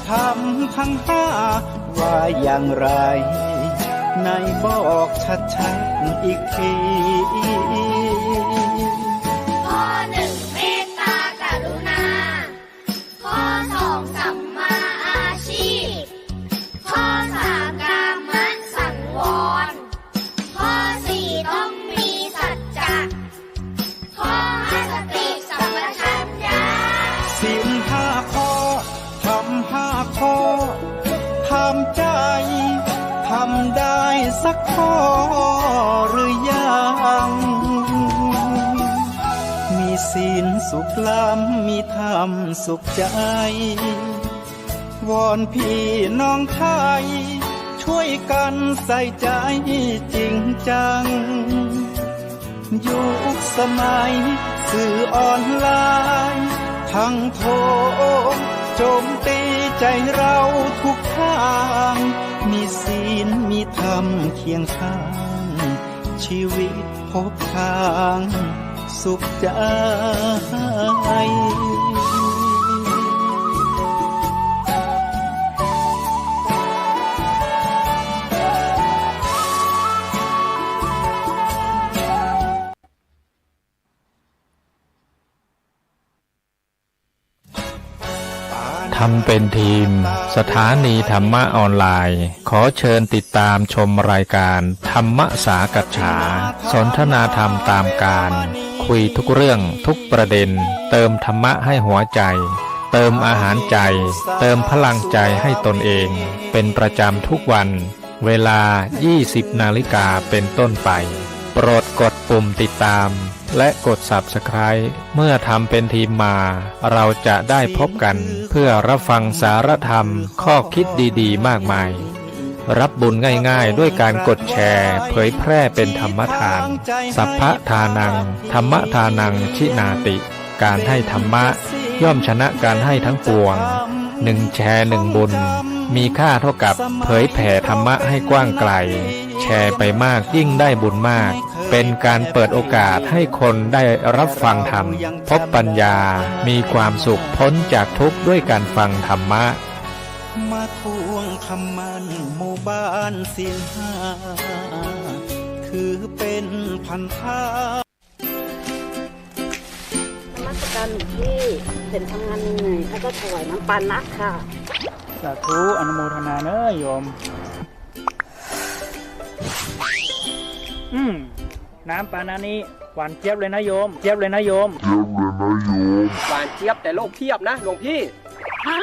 ทำทั้งห้าว่าอย่างไรไหนบอกชัดๆอีกทีข้อหนึ่งเมตตากรุณาข้อสองสัมมาอาชีพข้อสามกามสังวรข้อสี่ต้องมีสัจจะข้อห้าสติสัมปชัญญะศีลห้าข้อทำห้าข้อทำใจทำได้สักข้อหรือยังมีศีลสุขล้ำมีธรรมสุขใจวอนพี่น้องไทยช่วยกันใส่ใจจริงจังยุคสมัยสื่อออนไลน์ทั้งโทรโจมตีใจเราทุกทางมีศีลมีธรรมเคียงข้างชีวิตพบทางสุขใจทำเป็นทีมสถานีธรรมะออนไลน์ขอเชิญติดตามชมรายการธรรมสากัจฉาสนทนาธรรมตามการคุยทุกเรื่องทุกประเด็นเติมธรรมะให้หัวใจเติมอาหารใจเติมพลังใจให้ตนเองเป็นประจำทุกวันเวลา 20 นาฬิกาเป็นต้นไปโปรดกดปุ่มติดตามและกด Subscribe เมื่อทำเป็นทีมมาเราจะได้พบกันเพื่อรับฟังสารธรรมข้อคิดดีๆมากมายรับบุญง่ายๆด้วยการกดแชร์เผยแพร่เป็นธรรมทานสัพพทานังธรรมทานังชินาติการให้ธรรมะย่อมชนะการให้ทั้งปวง1แชร์1บุญมีค่าเท่ากับเผยแผ่ธรรมะให้กว้างไกลแชร์ไปมากยิ่งได้บุญมากเป็นการเปิดโอกาสให้คนได้รับฟังธรรมพบปัญญามีความสุขพ้นจากทุกข์ด้วยการฟังธรรมะมาทวงคำมันหมู่บ้านศีลห้าถือเป็นพันธะนมัสการหลวงพี่เห็นทำงานเหนื่อยแล้วก็ถวายน้ำปานะค่ะสาธุอนุโมทนาเนอะโยมน้ำปานานี้หวานเจี๊ยบเลยนะโยมเจี๊ยบเลยนะโยมหวานเจี๊ยบแต่โลกเทียบนะหลวงพี่ฮะ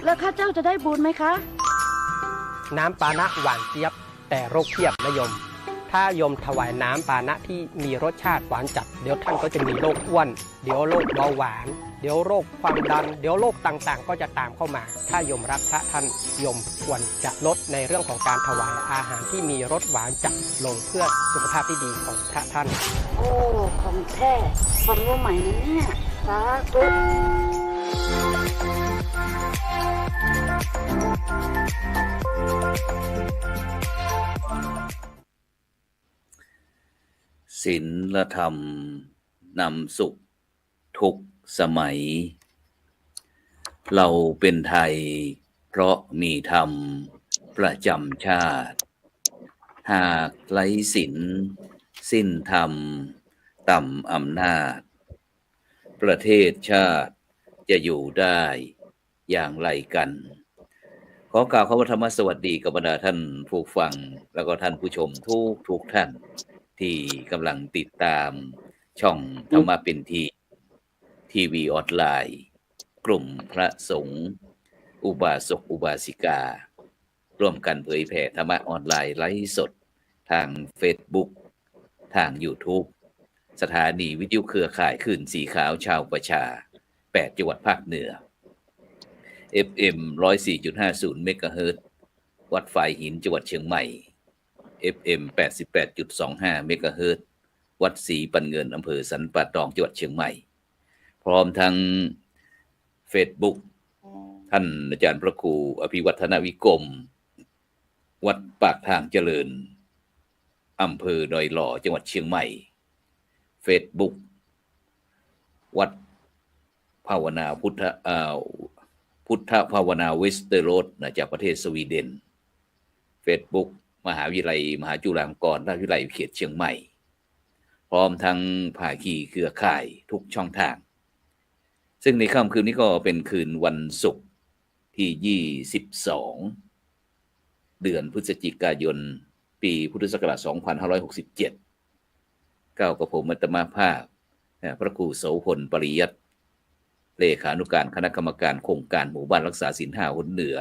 แล้วข้าเจ้าจะได้บุญไหมคะน้ำปานะหวานเจี๊ยบแต่โรคเทียบนะโยมถ้าโยมถวายน้ำปานะที่มีรสชาติหวานจัดเดี๋ยวท่านก็จะมีโรคอ้วนเดี๋ยวโรคเบาหวานเดี๋ยวโรคความดันเดี๋ยวโรคต่างๆก็จะตามเข้ามาถ้าโยมรักพระท่านโยมควรจะลดในเรื่องของการถวายอาหารที่มีรสหวานจัดลงเพื่อสุขภาพที่ดีของพระท่านโอ้ของแท้ความรู้ใหม่นะเนี่ยสาธุศีลธรรมนำสุขทุกสมัยเราเป็นไทยเพราะมีธรรมประจำชาติหากไร้ศีลสิ้นธรรมต่ำอำนาจประเทศชาติจะอยู่ได้อย่างไรกันขอกล่าวคำว่าธรรมสวัสดีกับบรรดาท่านผู้ฟังแล้วก็ท่านผู้ชมทุกท่านที่กำลังติดตามช่องธรรมะเป็นทีวีออนไลน์กลุ่มพระสงฆ์อุบาสกอุบาสิการ่วมกันเผยแผ่ธรรมะออนไลน์ไลฟ์สดทาง Facebook ทาง YouTube สถานีวิทยุเครือข่ายคลื่นสีขาวชาวประชา8จังหวัดภาคเหนือ FM 104.50 เมกะเฮิรตซ์วัดฝายหินจังหวัดเชียงใหม่ FM 88.25 เมกะเฮิรตซ์วัดศรีปันเงินอำเภอสันป่าตองจังหวัดเชียงใหม่พร้อมทั้ง Facebook ท่านอาจารย์พระครูอภิวัฒนวิกรมวัดปากทางเจริญอำเภอดอยหล่อจังหวัดเชียงใหม่ Facebook วัดภาวนาพุ พุทธภาวนาเวสเตอร์โรดนะจากประเทศสวีเดน Facebook มหาวิทยาลัยมหาจุฬาลงกรณราชวิทยาลัยเขตเชียงใหม่ พร้อมทั้งภาคีเครือข่ายทุกช่องทาง ซึ่งในค่ำคืนนี้ก็เป็นคืนวันศุกร์ที่22เดือนพฤศจิกายนปีพุทธศักราช2567ก้าวกับผมอัตมาภาพพระครูโสพลปริยัติเลขานุการคณะกรรมการโครงการหมู่บ้านรักษาศีล5 หนเหนือ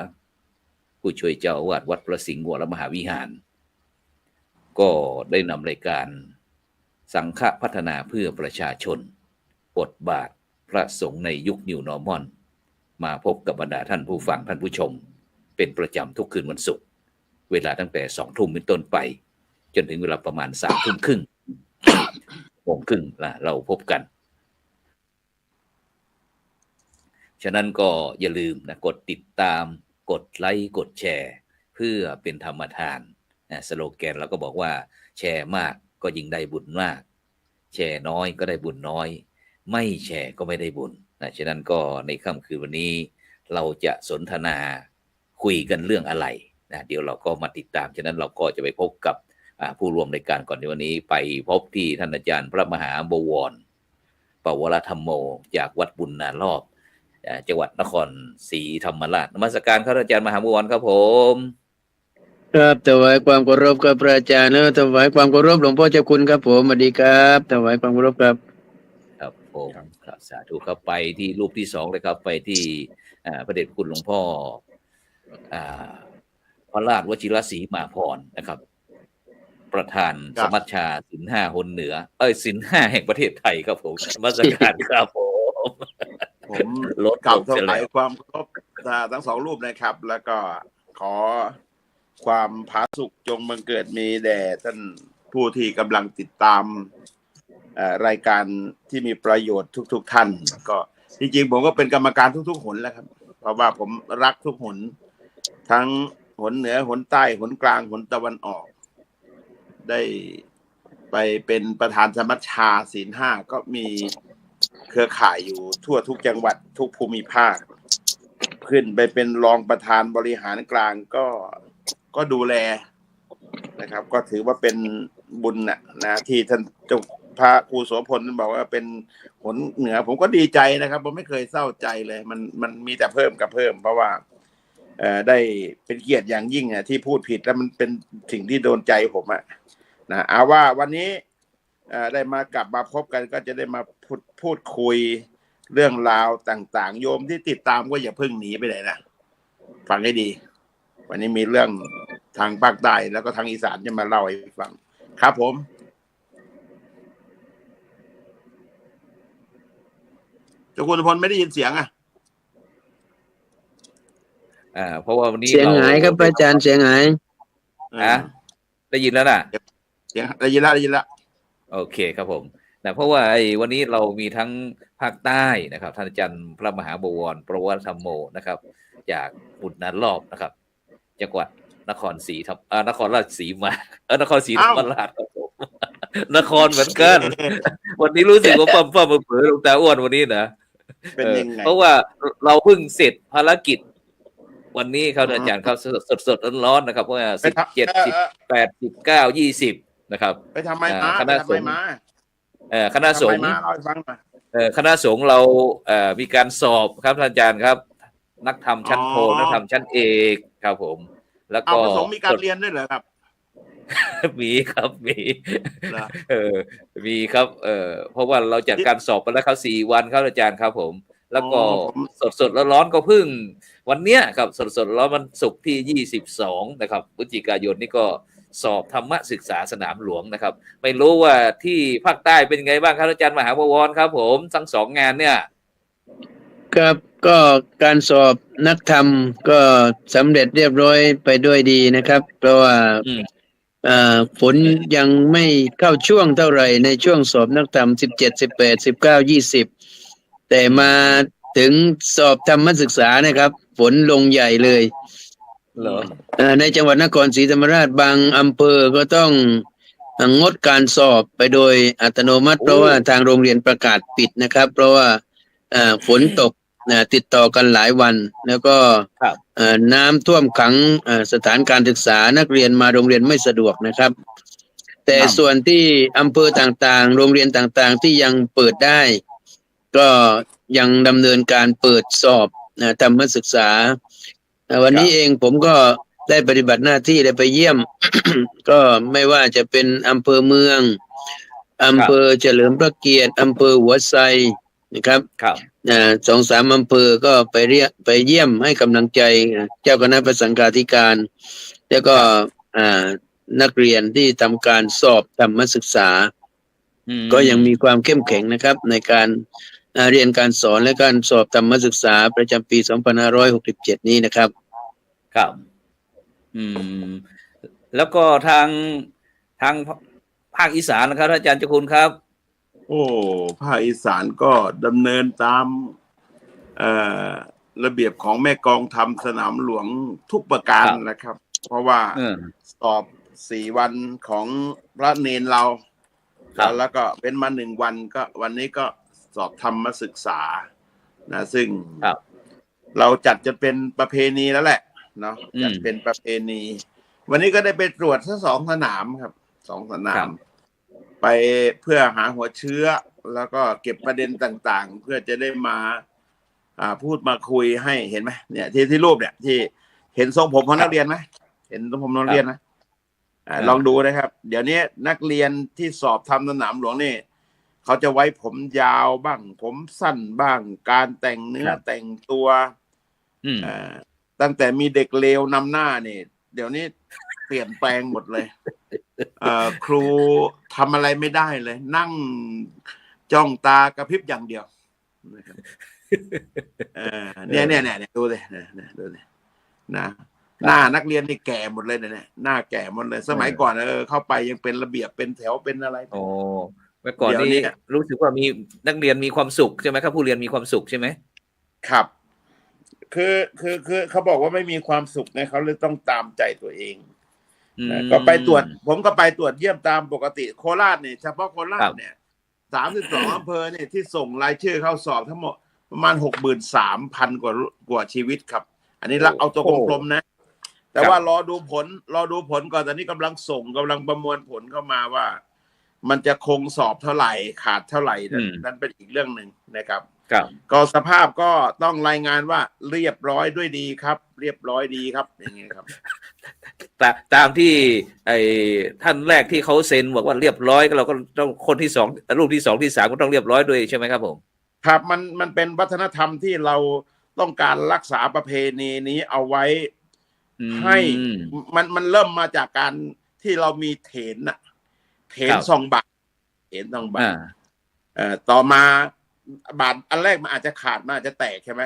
ผู้ช่วยเจ้าอาวาสวัดพระสิงห์วรมหาวิหารก็ได้นำรายการสังฆพัฒนาเพื่อประชาชนบทบาทพระสงฆ์ในยุค New Normal มาพบกับบรรดาท่านผู้ฟังท่านผู้ชมเป็นประจำทุกคืนวันศุกร์เวลาตั้งแต่20:00 นเป็นต้นไปจนถึงเวลาประมาณ21:30 นเราพบกันฉะนั้นก็อย่าลืมนะกดติดตามกดไลค์กดแชร์เพื่อเป็นธรรมทานสโลแกนเราก็บอกว่าแชร์มากก็ยิ่งได้บุญมากแชร์น้อยก็ได้บุญน้อยไม่แชร์ก็ไม่ได้บุญฉะนั้นก็ในค่ำคืนวันนี้เราจะสนทนาคุยกันเรื่องอะไรเดี๋ยวเราก็มาติดตามฉะนั้นเราก็จะไปพบกับผู้ร่วมรายการก่อนในวันนี้ไปพบที่ท่านอาจารย์พระมหาบวรปวรธรรมโมจากวัดบุญนารอบจังหวัดนครศรีธรรมราชนมัสการครับอาจารย์มหาบวรครับผมครับถวายความเคารพกับพระอาจารย์ถวายความเคารพหลวงพ่อเจ้าคุณครับผมสวัสดีครับถวายความเคารพครับครับผมครับสาธุครับไปที่รูปที่2เลยครับไปที่พระเดชคุณหลวงพ่อพระราชวชิรศรีมาพรนะครับประธานสมัชชาศีล5 หนเหนือศีล5แห่งประเทศไทยครับผมนมัสการครับผมลดกับถวายความเคารพทั้ง2รูปนะครับแล้วก็ขอความผาสุกจงบังเกิดมีแด่ท่านผู้ที่กำลังติดตามรายการที่มีประโยชน์ทุกท่านก็จริงๆผมก็เป็นกรรมการทุกหนแล้วครับเพราะว่าผมรักทุกหนทั้งหนเหนือหนใต้หนกลางหนตะวันออกได้ไปเป็นประธานสมัชชาศีล5ก็มีเครือข่ายอยู่ทั่วทุกจังหวัดทุกภูมิภาคขึ้นไปเป็นรองประธานบริหารกลางก็ดูแลนะครับก็ถือว่าเป็นบุญนะที่ท่านเจ้าพระครูโสพลบอกว่าเป็นหนเหนือผมก็ดีใจนะครับผมไม่เคยเศร้าใจเลยมันมีแต่เพิ่มกับเพิ่มเพราะว่าได้เป็นเกียรติอย่างยิ่งที่พูดผิดแล้วมันเป็นสิ่งที่โดนใจผมนะเอาว่าวันนี้ได้กลับมาพบกันก็จะได้มาพูดคุยเรื่องราวต่างๆโยมที่ติดตามก็อย่าเพิ่งหนีไปไหนนะฟังให้ดีวันนี้มีเรื่องทางภาคใต้แล้วก็ทางอีสานจะมาเล่าให้ฟังครับผมเจ้าคุณพลไม่ได้ยินเสียงเพราะว่าวันนี้เสียงหายครับอาจารย์เสียงหายได้ยินแล้วนะเสียงได้ยินแล้วโอเคครับผมเพราะว่าวันนี้เรามีทั้งภาคใต้นะครับท่านอาจารย์พระมหาบวรปวรธรรมโมนะครับจากบุญนารอบนะครับจังหวัดนครราชสีมานครศรีธรรมราชครับผมนครเหมือนกันวันนี้รู้สึกว่าปั๊มเผลอลงตาอ้วนวันนี้นะเพราะว่าเราเพิ่งเสร็จภารกิจวันนี้ครับอาจารย์ครับสดร้อนๆนะครับเพราะว่า17 18 19 20นะครับไปทำไมมาคณะสงฆ์คณะสงฆ์คณะสงฆ์เรามีการสอบครับอาจารย์ครับนักธรรมชั้นโทนักธรรมชั้นเอกครับผมแล้วก็สงฆ์มีการเรียนด้วยเหรอครับมีครับมีมีครับเพราะว่าเราจัดการสอบไปแล้วครับ4 วันครับอาจารย์ครับผมแล้วก็สดร้อนๆก็เพิ่งวันเนี้ยครับสดร้อนวันศุกร์ที่22นะครับพฤศจิกายนนี่ก็สอบธรรมศึกษาสนามหลวงนะครับไม่รู้ว่าที่ภาคใต้เป็นไงบ้างครับอาจารย์มหาบวรครับผมทั้ง2 งานเนี่ยครับก็การสอบนักธรรมก็สำเร็จเรียบร้อยไปด้วยดีนะครับเพราะว่าฝนยังไม่เข้าช่วงเท่าไหร่ในช่วงสอบนักธรรม17 18 19 20แต่มาถึงสอบธรรมศึกษานะครับฝนลงใหญ่เลยในจังหวัดนครศรีธรรมราชบางอำเภอก็ต้องงดการสอบไปโดยอัตโนมัติเพราะว่าทางโรงเรียนประกาศปิดนะครับเพราะว่าฝนตก ติดต่อกันหลายวัน แล้วก็ ครับ น้ำท่วมขังสถานการศึกษานักเรียนมาโรงเรียนไม่สะดวกนะครับ แต่ ครับ ส่วนที่อำเภอต่างๆ โรงเรียนต่างๆที่ยังเปิดได้ ก็ยังดำเนินการเปิดสอบธรรมศึกษาวันนี้เองผมก็ได้ปฏิบัติหน้าที่ได้ไปเยี่ยม ก็ไม่ว่าจะเป็นอำเภอเมืองอำเภอเฉลิมพระเกียรติอำเภอหัวไซนะครับ ครับ 2-3 อำเภอก็ไปเยี่ยมให้กำลังใจเจ้าคณะประสังฆาธิการ แล้วก็นักเรียนที่ทำการสอบธรรมศึกษา ก็ยังมีความเข้มแข็งนะครับ ในการเรียนการสอนและการสอบธรรมศึกษาประจำปี 2567 นี้นะครับ ครับ แล้วก็ทางภาคอีสานนะครับอาจารย์เจ้าคุณครับ โอ้ภาคอีสานก็ดำเนินตามระเบียบของแม่กองทำสนามหลวงทุกประการนะครับ เพราะว่าสอบ4 วันของพระเนนเราแล้วก็เป็นมา1 วันก็วันนี้ก็สอบธรรมศึกษานะซึ่งเราจัดจะเป็นประเพณีแล้วแหละเนาะจัดเป็นประเพณี วันนี้ก็ได้ไปตรวจทั้ง2 สนามครับ2 สนาม ไปเพื่อหาหัวเชื้อแล้วก็เก็บประเด็นต่างๆ เพื่อจะได้มาพูดมาคุยให้เห็นไหมเนี่ยที่รูปเนี่ยที่เห็นทรงผมของนักเรียนไหมเห็นทรงผมนักเรียนไหมลองดูนะครับ เดี๋ยวนี้นักเรียนที่สอบทำสนามหลวงนี่เขาจะไว้ผมยาวบ้างผมสั้นบ้างการแต่งเนื้อแต่งตัวตั้งแต่มีเด็กเลวนำหน้านี่เดี๋ยวนี้เปลี่ยนแปลงหมดเลยครูทำอะไรไม่ได้เลย นั่งจ้องตากระพริบอย่างเดียวเนี่ยดูเลยดูเลยนะหน้านักเรียนนี่แก่หมดเลยเนี่ยหน้าแก่หมดเลยสมัยก่อนเข้าไปยังเป็นระเบียบเป็นแถวเป็นอะไรโอ้เมื่อก่อนนี้รู้สึกว่ามีนักเรียนมีความสุขใช่ไหมครับผู้เรียนมีความสุขใช่ไหมครับคือเขาบอกว่าไม่มีความสุขไงเขาเลยต้องตามใจตัวเองก็ไปตรวจผมก็ไปตรวจเยี่ยมตามปกติโคราชเนี่ยเฉพาะโคราชเนี่ย32 อำเภอเนี่ยที่ส่งรายชื่อเข้าสอบทั้งหมดประมาณ 63,000 กว่าชีวิตครับอันนี้เราเอาตัวกลมๆนะแต่ว่ารอดูผลก่อนตอนนี้กำลังประมวลผลเข้ามาว่ามันจะคงสอบเท่าไหร่ขาดเท่าไหร่นั่นเป็นอีกเรื่องหนึ่งนะครับก็สภาพก็ต้องรายงานว่าเรียบร้อยด้วยดีครับเรียบร้อยดีครับอย่างนี้ครับตามที่ท่านแรกที่เขาเซ็นบอกว่าเรียบร้อยก็เราก็ต้องคนที่2รูปที่2ที่3ก็ต้องเรียบร้อยด้วยใช่ไหมครับผมครับมันเป็นวัฒนธรรมที่เราต้องการรักษาประเพณีนี้เอาไว้ให้มันเริ่มมาจากการที่เรามีเถนซองบาทต่อมาบาทอันแรกมันอาจจะขาดมันอาจจะแตกใช่ไหม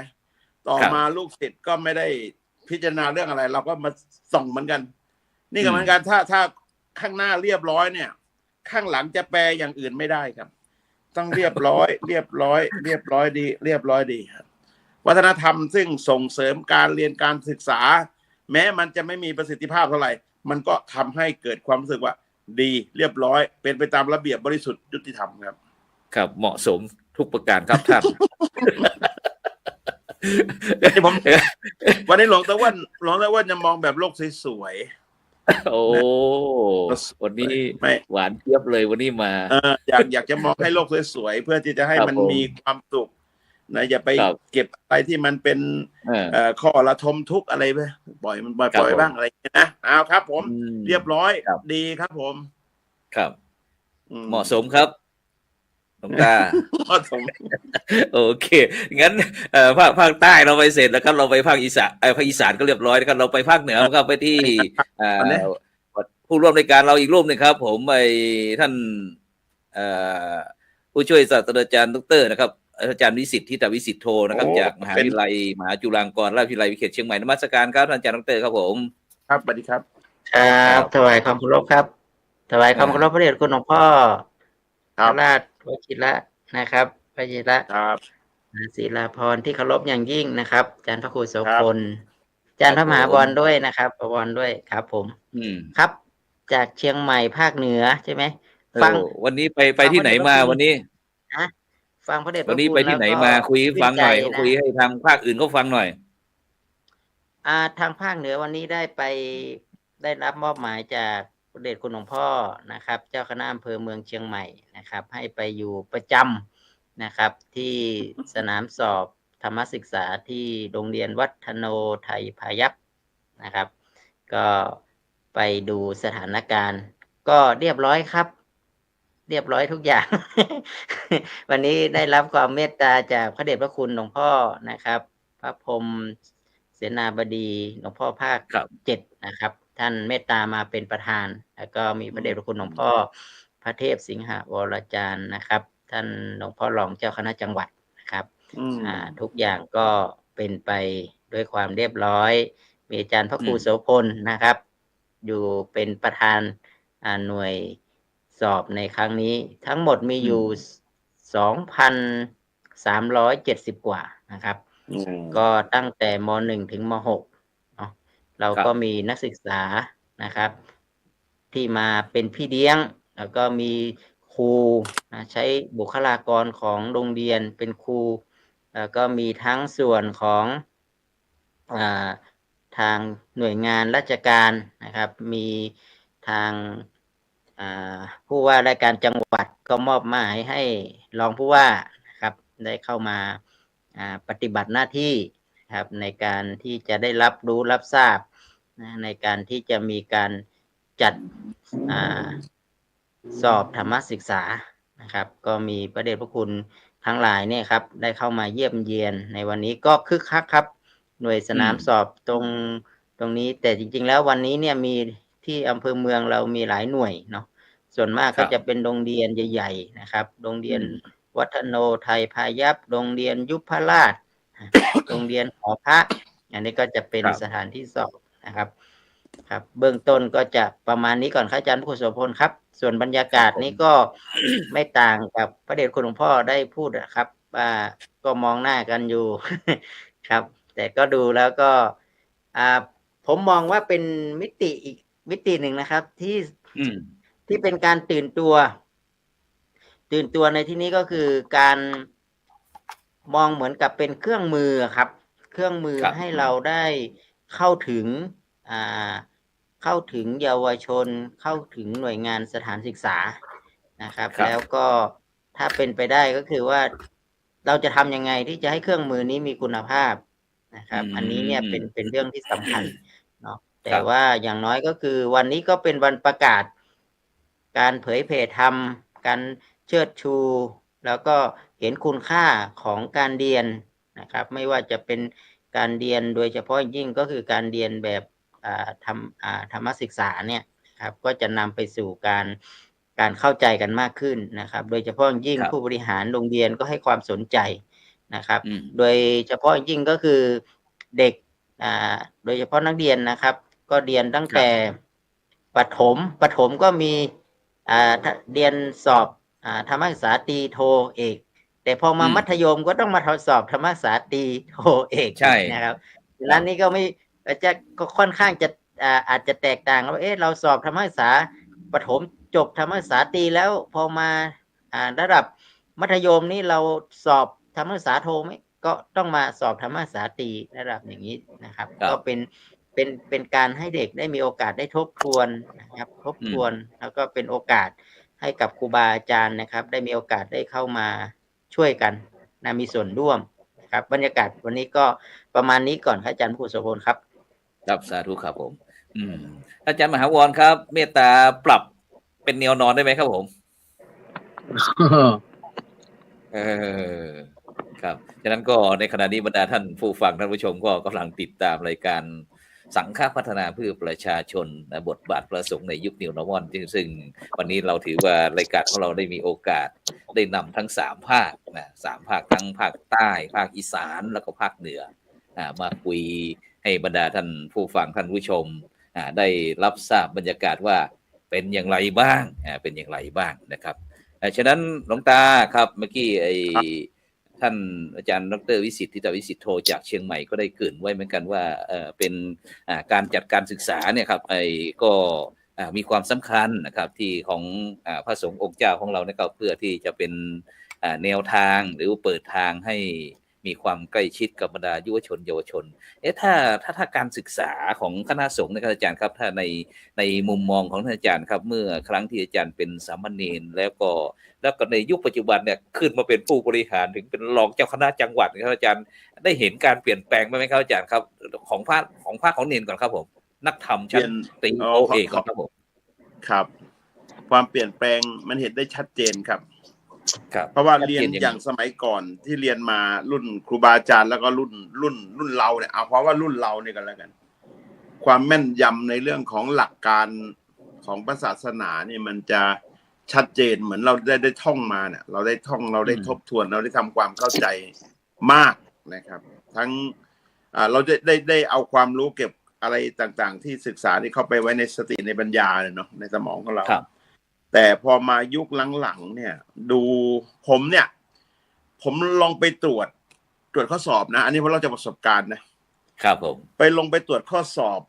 ต่อมาลูกศิษย์ก็ไม่ได้พิจารณาเรื่องอะไรเราก็มาส่งเหมือนกันนี่ก็เหมือนกันถ้าข้างหน้าเรียบร้อยเนี่ยข้างหลังจะแปลอย่างอื่นไม่ได้ครับต้องเรียบร้อยเรียบร้อยดีเรียบร้อยดีครับวัฒนธรรมซึ่งส่งเสริมการเรียนการศึกษาแม้มันจะไม่มีประสิทธิภาพเท่าไหร่มันก็ทำให้เกิดความรู้สึกว่าดีเรียบร้อยเป็นไปตามระเบียบบริสุทธิ์ยุติธรรมครับครับเหมาะสมทุกประการครับท่านวันนี้หลวงตาว่านจะมองแบบโลกสวยๆโอ้วันนี้ไม่หวานเจี๊ยบเลยวันนี้มาอยากจะมองให้โลกสวยๆเพื่อที่จะให้มันมีความสุขนะอย่าไปเก็บอะไรที่มันเป็นข้อระทมทุกข์อะไรไปปล่อยมันปล่อยบ้างอะไรนะเอาครับผมเรียบร้อยดีครับผมครับเหมาะสมครับหลวงตาเหมาะสมโอเคงั้นภาคใต้เราไปเสร็จแล้วครับเราไปภาคอีสานภาคอีสานก็เรียบร้อยแล้วครับเราไปภาคเหนือก็ไปที่ผู้ร่วมรายการเราอีกรูปนึงครับผมท่านผู้ช่วยศาสตราจารย์ดร.นะครับอาจารย์วิสิทธิ์ทิตวิสิทธิ์โทนะครับจากมหาวิทยาลัยมหาจุฬาลงกรณราชวิทยาลัยวิเขตเชียงใหม่นมัสการครับอาจารย์ดร.ครับผมครับสวัสดีครับครับถวายความเคารพครับถวายความเคารพพระเดชคุณหลวงพ่อพระราชวชิระนะครับพระชิระศิลาพรที่เคารพอย่างยิ่งนะครับอาจารย์พระครูโสพลอาจารย์พระมหาบรด้วยนะครับประวรด้วยครับผมครับจากเชียงใหม่ภาคเหนือใช่ไหมฟังวันนี้ไปที่ไหนมาวันนี้ ฟังพระเดชพ วัน ระ นี้ คุ ไป ณ ที่ แล้ว ไหน ก็ มาคุยให้ ชื่ ฟั น ง ใจ หน่อย นะ คุยให้ทางภาคอื่นเขาฟังหน่อย ทางภาคเหนือวันนี้ได้ไปได้รับมอบหมายจากพระเดชคุณหลวงพ่อนะครับ เจ้าคณะอำเภอเมืองเชียงใหม่นะครับ ให้ไปอยู่ประจำนะครับ ที่สนามสอบธรรมศึกษาที่โรงเรียนวัฒโนไทยพายัพนะครับ ก็ไปดูสถานการณ์ ก็เรียบร้อยครับ เรียบร้อยทุกอย่าง วันนี้ได้รับความเมตตาจากพระเดชพระคุณหลวงพ่อนะครับ พระพรหมเสนาบดีหลวงพ่อภาค ครับ 7นะครับ ท่านเมตตามาเป็นประธาน แล้วก็มีพระเดชพระคุณหลวงพ่อพระเทพสิงหวรจารย์นะครับ ท่านหลวงพ่อรองเจ้าคณะจังหวัดนะครับ ทุกอย่างก็เป็นไปด้วยความเรียบร้อย มีอาจารย์พระครูโสพลนะครับ อยู่เป็นประธานหน่วยสอบในครั้งนี้ ทั้งหมดมีอยู่ 2,370 กว่านะครับ ก็ตั้งแต่ม.1 ถึงม.6 เนาะเราก็มีนักศึกษานะครับ ที่มาเป็นพี่เลี้ยง แล้วก็มีครูใช้บุคลากรของโรงเรียนเป็นครู แล้วก็มีทั้งส่วนของทางหน่วยงานราชการนะครับ มีทางผู้ว่าราชการจังหวัดก็มอบหมายให้รองผู้ว่านะครับได้เข้ามาปฏิบัติหน้าที่ครับในการที่จะได้รับรู้รับทราบในการที่จะมีการจัดสอบธรรมศึกษานะครับ ก็มีพระเดชพระคุณทั้งหลายเนี่ยครับได้เข้ามาเยี่ยมเยียนในวันนี้ก็คึกคักครับหน่วยสนามสอบตรงนี้แต่จริงๆแล้ววันนี้เนี่ยมีที่อำเภอเมืองเรามีหลายหน่วยเนาะส่วนมากก็จะเป็นโรงเรียนใหญ่ๆนะครับโรงเรียนวัฒโนไทยพายัพโรงเรียนยุพราช โรงเรียนหอพระอันนี้ก็จะเป็นสถานที่สอบนะครับครับเบื้องต้นก็จะประมาณนี้ก่อนครับอาจารย์ผู้โสพลครับส่วนบรรยากาศนี้ก็ ไม่ต่างกับพระเดชคุณหลวงพ่อได้พูดนะครับว่าก็มองหน้ากันอยู่ ครับแต่ก็ดูแล้วก็ผมมองว่าเป็นมิติอีกมิติหนึ่งนะครับที่เป็นการตื่นตัวในที่นี้ก็คือการมองเหมือนกับเป็นเครื่องมือครับเครื่องมือให้เราได้เข้าถึงเยาวชนเข้าถึงหน่วยงานสถานศึกษานะครับแล้วก็ถ้าเป็นไปได้ก็คือว่าเราจะทำยังไงที่จะให้เครื่องมือนี้มีคุณภาพนะครับอันนี้เนี่ยเป็นเรื่องที่สำคัญเนาะแต่ว่าอย่างน้อยก็คือวันนี้ก็เป็นวันประกาศการเผยแผ่ธรรมการเชิดชูแล้วก็เห็นคุณค่าของการเรียนนะครับไม่ว่าจะเป็นการเรียนโดยเฉพาะยิ่งก็คือการเรียนแบบธรรมศึกษาเนี่ยครับก็จะนำไปสู่การเข้าใจกันมากขึ้นนะครับโดยเฉพาะยิ่งผู้บริหารโรงเรียนก็ให้ความสนใจนะครับโดยเฉพาะยิ่งก็คือเด็กโดยเฉพาะนักเรียนนะครับก็เรียนตั้งแต่ประถมก็มีเรียนสอบธรรมศึกษาตรีโทเอกแต่พอมามัธยมก็ต้องมาทดสอบธรรมศึกษาตรีโทเอกนะครับดังนั้นนี่ก็ไม่จะก็ค่อนข้างจะอาจจะแตกต่างว่าเราสอบธรรมศึกษาประถมจบธรรมศึกษาตรีแล้วพอมาระดับมัธยมนี่เราสอบธรรมศึกษาโทไหมก็ต้องมาสอบธรรมศึกษาตรีระดับอย่างนี้นะครับก็เป็นการให้เด็กได้มีโอกาสได้ทบทวนนะครับทบทวนแล้วก็เป็นโอกาสให้กับครูบาอาจารย์นะครับได้มีโอกาสได้เข้ามาช่วยกันมีส่วนร่วมนะครับบรรยากาศวันนี้ก็ประมาณนี้ก่อนครับอาจารย์ผู้โสพลครับครับสาธุครับผมอาจารย์มหาวรครับ เมตตาปรับเป็นแนวนอนได้ไหมครับผมครับฉะนั้นก็ในขณะนี้บรรดาท่านผู้ฟังท่านผู้ชมก็กำลังติดตามรายการสังฆพัฒนาเพื่อประชาชนบทบาทพระสงฆ์ในยุคนิวนอร์มอนซึ่งวันนี้เราถือว่ารายการของเราได้มีโอกาสได้นำทั้ง3ภาคนะ3ภาคทั้งภาคใต้ภาคอีสานแล้วก็ภาคเหนือมาคุยให้บรรดาท่านผู้ฟังท่านผู้ชมได้รับทราบบรรยากาศว่าเป็นอย่างไรบ้างนะครับฉะนั้นหลวงตาครับเมื่อกี้ท่านอาจารย์ดร.วิสิทธิ์ทิตวิสิทธิ์โทจากเชียงใหม่ก็ได้เกริ่นไว้เหมือนกันว่าเป็นการจัดการศึกษาเนี่ยครับก็มีความสำคัญนะครับที่ของพระสงฆ์องค์เจ้าของเราเนี่ยก็เพื่อที่จะเป็น แนวทางหรือเปิดทางให้มีความใกล้ชิดกับบรรดายุวชนเยาวชนถ้าการศึกษาของคณะสงฆ์นะครับอาจารย์ครับถ้าในมุมมองของท่านอาจารย์ครับเมื่อครั้งที่อาจารย์เป็นสามเณรแล้วก็ในยุคปัจจุบันเนี่ยขึ้นมาเป็นผู้บริหารถึงเป็นรองเจ้าคณะจังหวัดนะครับอาจารย์ได้เห็นการเปลี่ยนแปลงไหมครับอาจารย์ครับของภาคของเนรก่อนครับผมนักธรรมชั้นตรีโอเอกครับผมครับความเปลี่ยนแปลงมันเห็นได้ชัดเจนครับเพราะว่าเรียนอย่างสมัยก่อนที่เรียนมารุ่นครูบาอาจารย์แล้วก็รุ่นเราเนี่ยเอาเพราะว่ารุ่นเราเนี่ยกันแล้วกันความแม่นยำในเรื่องของหลักการของพระศาสนาเนี่ยมันจะชัดเจนเหมือนเราได้ท่องมาเนี่ยเราได้ท่องเราได้ทบทวนเราได้ทำความเข้าใจมากนะครับทั้งเราได้เอาความรู้เก็บอะไรต่างๆที่ศึกษาที่เข้าไปไว้ในสติในปัญญาเนาะในสมองของเราแต่พอมายุคหลังๆเนี่ยดูผมลองไปตรวจข้อสอบนะอันนี้เพราะเราจะประสบการณ์นะครับผมไปตรวจข้อสอบ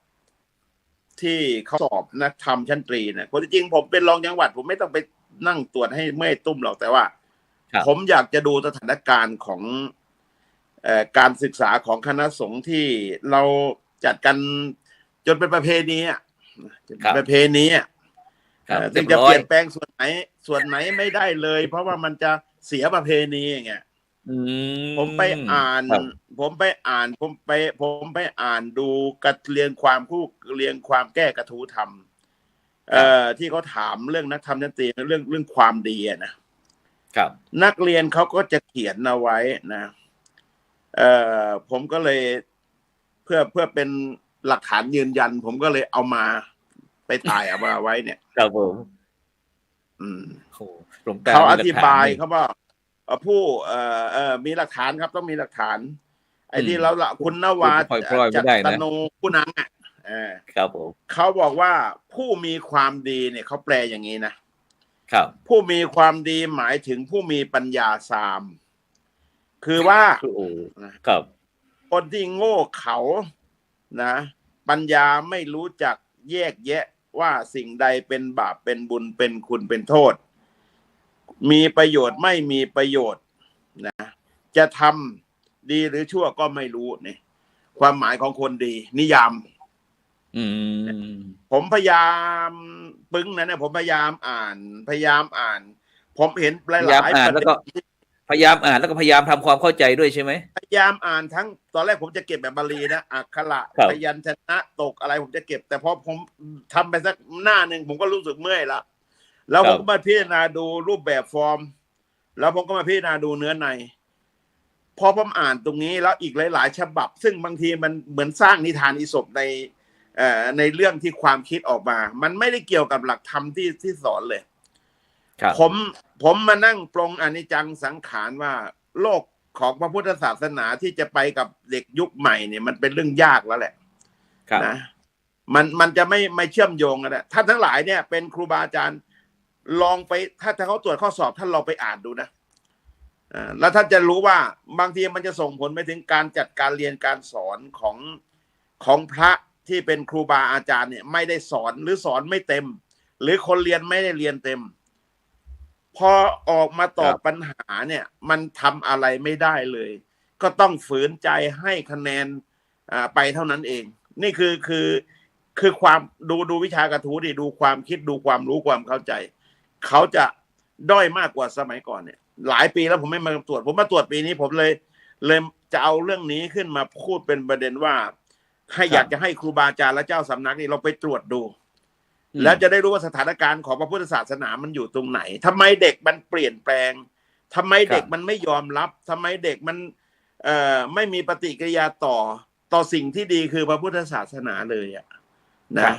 ที่เขาสอบนักธรรมชั้นตรีเนี่ยคนจริงผมเป็นรองจังหวัดผมไม่ต้องไปนั่งตรวจให้เมื่อยตุ้มหรอกแต่ว่าผมอยากจะดูสถานการณ์ของการศึกษาของคณะสงฆ์ที่เราจัดกันจนเป็นประเพณีประเพณีซึ่งจะเปลี่ยนแปลงส่วนไหนไม่ได้เลยเพราะว่ามันจะเสียประเพณีอย่างเงี้ยผมไปอ่านดูกระเรียงความแก้กระทู้ธรรมที่เขาถามเรื่องนักธรรมชั้นตรีเรื่องความดีนะครับนักเรียนเขาก็จะเขียนเอาไว้นะผมก็เลยเพื่อเป็นหลักฐานยืนยันผมก็เลยเอามาไปถ่ายเอามาไว้เนี่ยครับผมเขาอธิบายเขาว่าผู้มีหลักฐานครับต้องมีหลักฐานไอ้ที่เราคุณนวาจัตโนผู้นังครับผมเขาบอกว่าผู้มีความดีเนี่ยเขาแปลอย่างนี้นะครับผู้มีความดีหมายถึงผู้มีปัญญาสามคือว่าครับคนที่โง่เขานะปัญญาไม่รู้จักแยกแยะว่าสิ่งใดเป็นบาปเป็นบุญเป็นคุณเป็นโทษมีประโยชน์ไม่มีประโยชน์นะจะทำดีหรือชั่วก็ไม่รู้เนี่ยความหมายของคนดีนิยามผมพยายามปึ้งนะเนี่ยผมพยายามอ่านผมเห็นหลายๆแล้วก็พยายามอ่านแล้วก็พยายามทำความเข้าใจด้วยใช่ไหมพยายามอ่านทั้งตอนแรกผมจะเก็บแบบบาลีนะอักขระพยัญชนะตกอะไรผมจะเก็บแต่พอผมทำไปสักหน้าหนึ่งผมก็รู้สึกเมื่อยละแล้วผมก็มาพิจารณาดูรูปแบบฟอร์มแล้วผมก็มาพิจารณาดูเนื้อในพอผมอ่านตรงนี้แล้วอีกหลายๆฉบับซึ่งบางทีมันเหมือนสร้างนิทานอิศปในเรื่องที่ความคิดออกมามันไม่ได้เกี่ยวกับหลักธรรมที่สอนเลยผมมานั่งปรงอนิจจังสังขารว่าโลกของพระพุทธศาสนาที่จะไปกับเด็กยุคใหม่เนี่ยมันเป็นเรื่องยากแล้วแหละนะมันจะไม่เชื่อมโยงกันนะท่านทั้งหลายเนี่ยเป็นครูบาอาจารย์ลองไปถ้าเขาตรวจข้อสอบท่านลองไปอ่านดูนะแล้วท่านจะรู้ว่าบางทีมันจะส่งผลไปถึงการจัดการเรียนการสอนของพระที่เป็นครูบาอาจารย์เนี่ยไม่ได้สอนหรือสอนไม่เต็มหรือคนเรียนไม่ได้เรียนเต็มพอออกมาตอบปัญหาเนี่ยมันทำอะไรไม่ได้เลยก็ต้องฝืนใจให้คะแนนไปเท่านั้นเองนี่คือความดูวิชากระทู้ดิดูความคิดดูความรู้ความเข้าใจเขาจะด้อยมากกว่าสมัยก่อนเนี่ยหลายปีแล้วผมไม่มาตรวจผมมาตรวจปีนี้ผมเลยจะเอาเรื่องนี้ขึ้นมาพูดเป็นประเด็นว่าให้อยากจะให้ครูบาอาจารย์และเจ้าสำนักนี่เราไปตรวจดูแล้วจะได้รู้ว่าสถานการณ์ของพระพุทธศาสนามันอยู่ตรงไหนทำไมเด็กมันเปลี่ยนแปลงทำไมเด็กมันไม่ยอมรับทำไมเด็กมันไม่มีปฏิกิริยาต่อสิ่งที่ดีคือพระพุทธศาสนาเลยนะ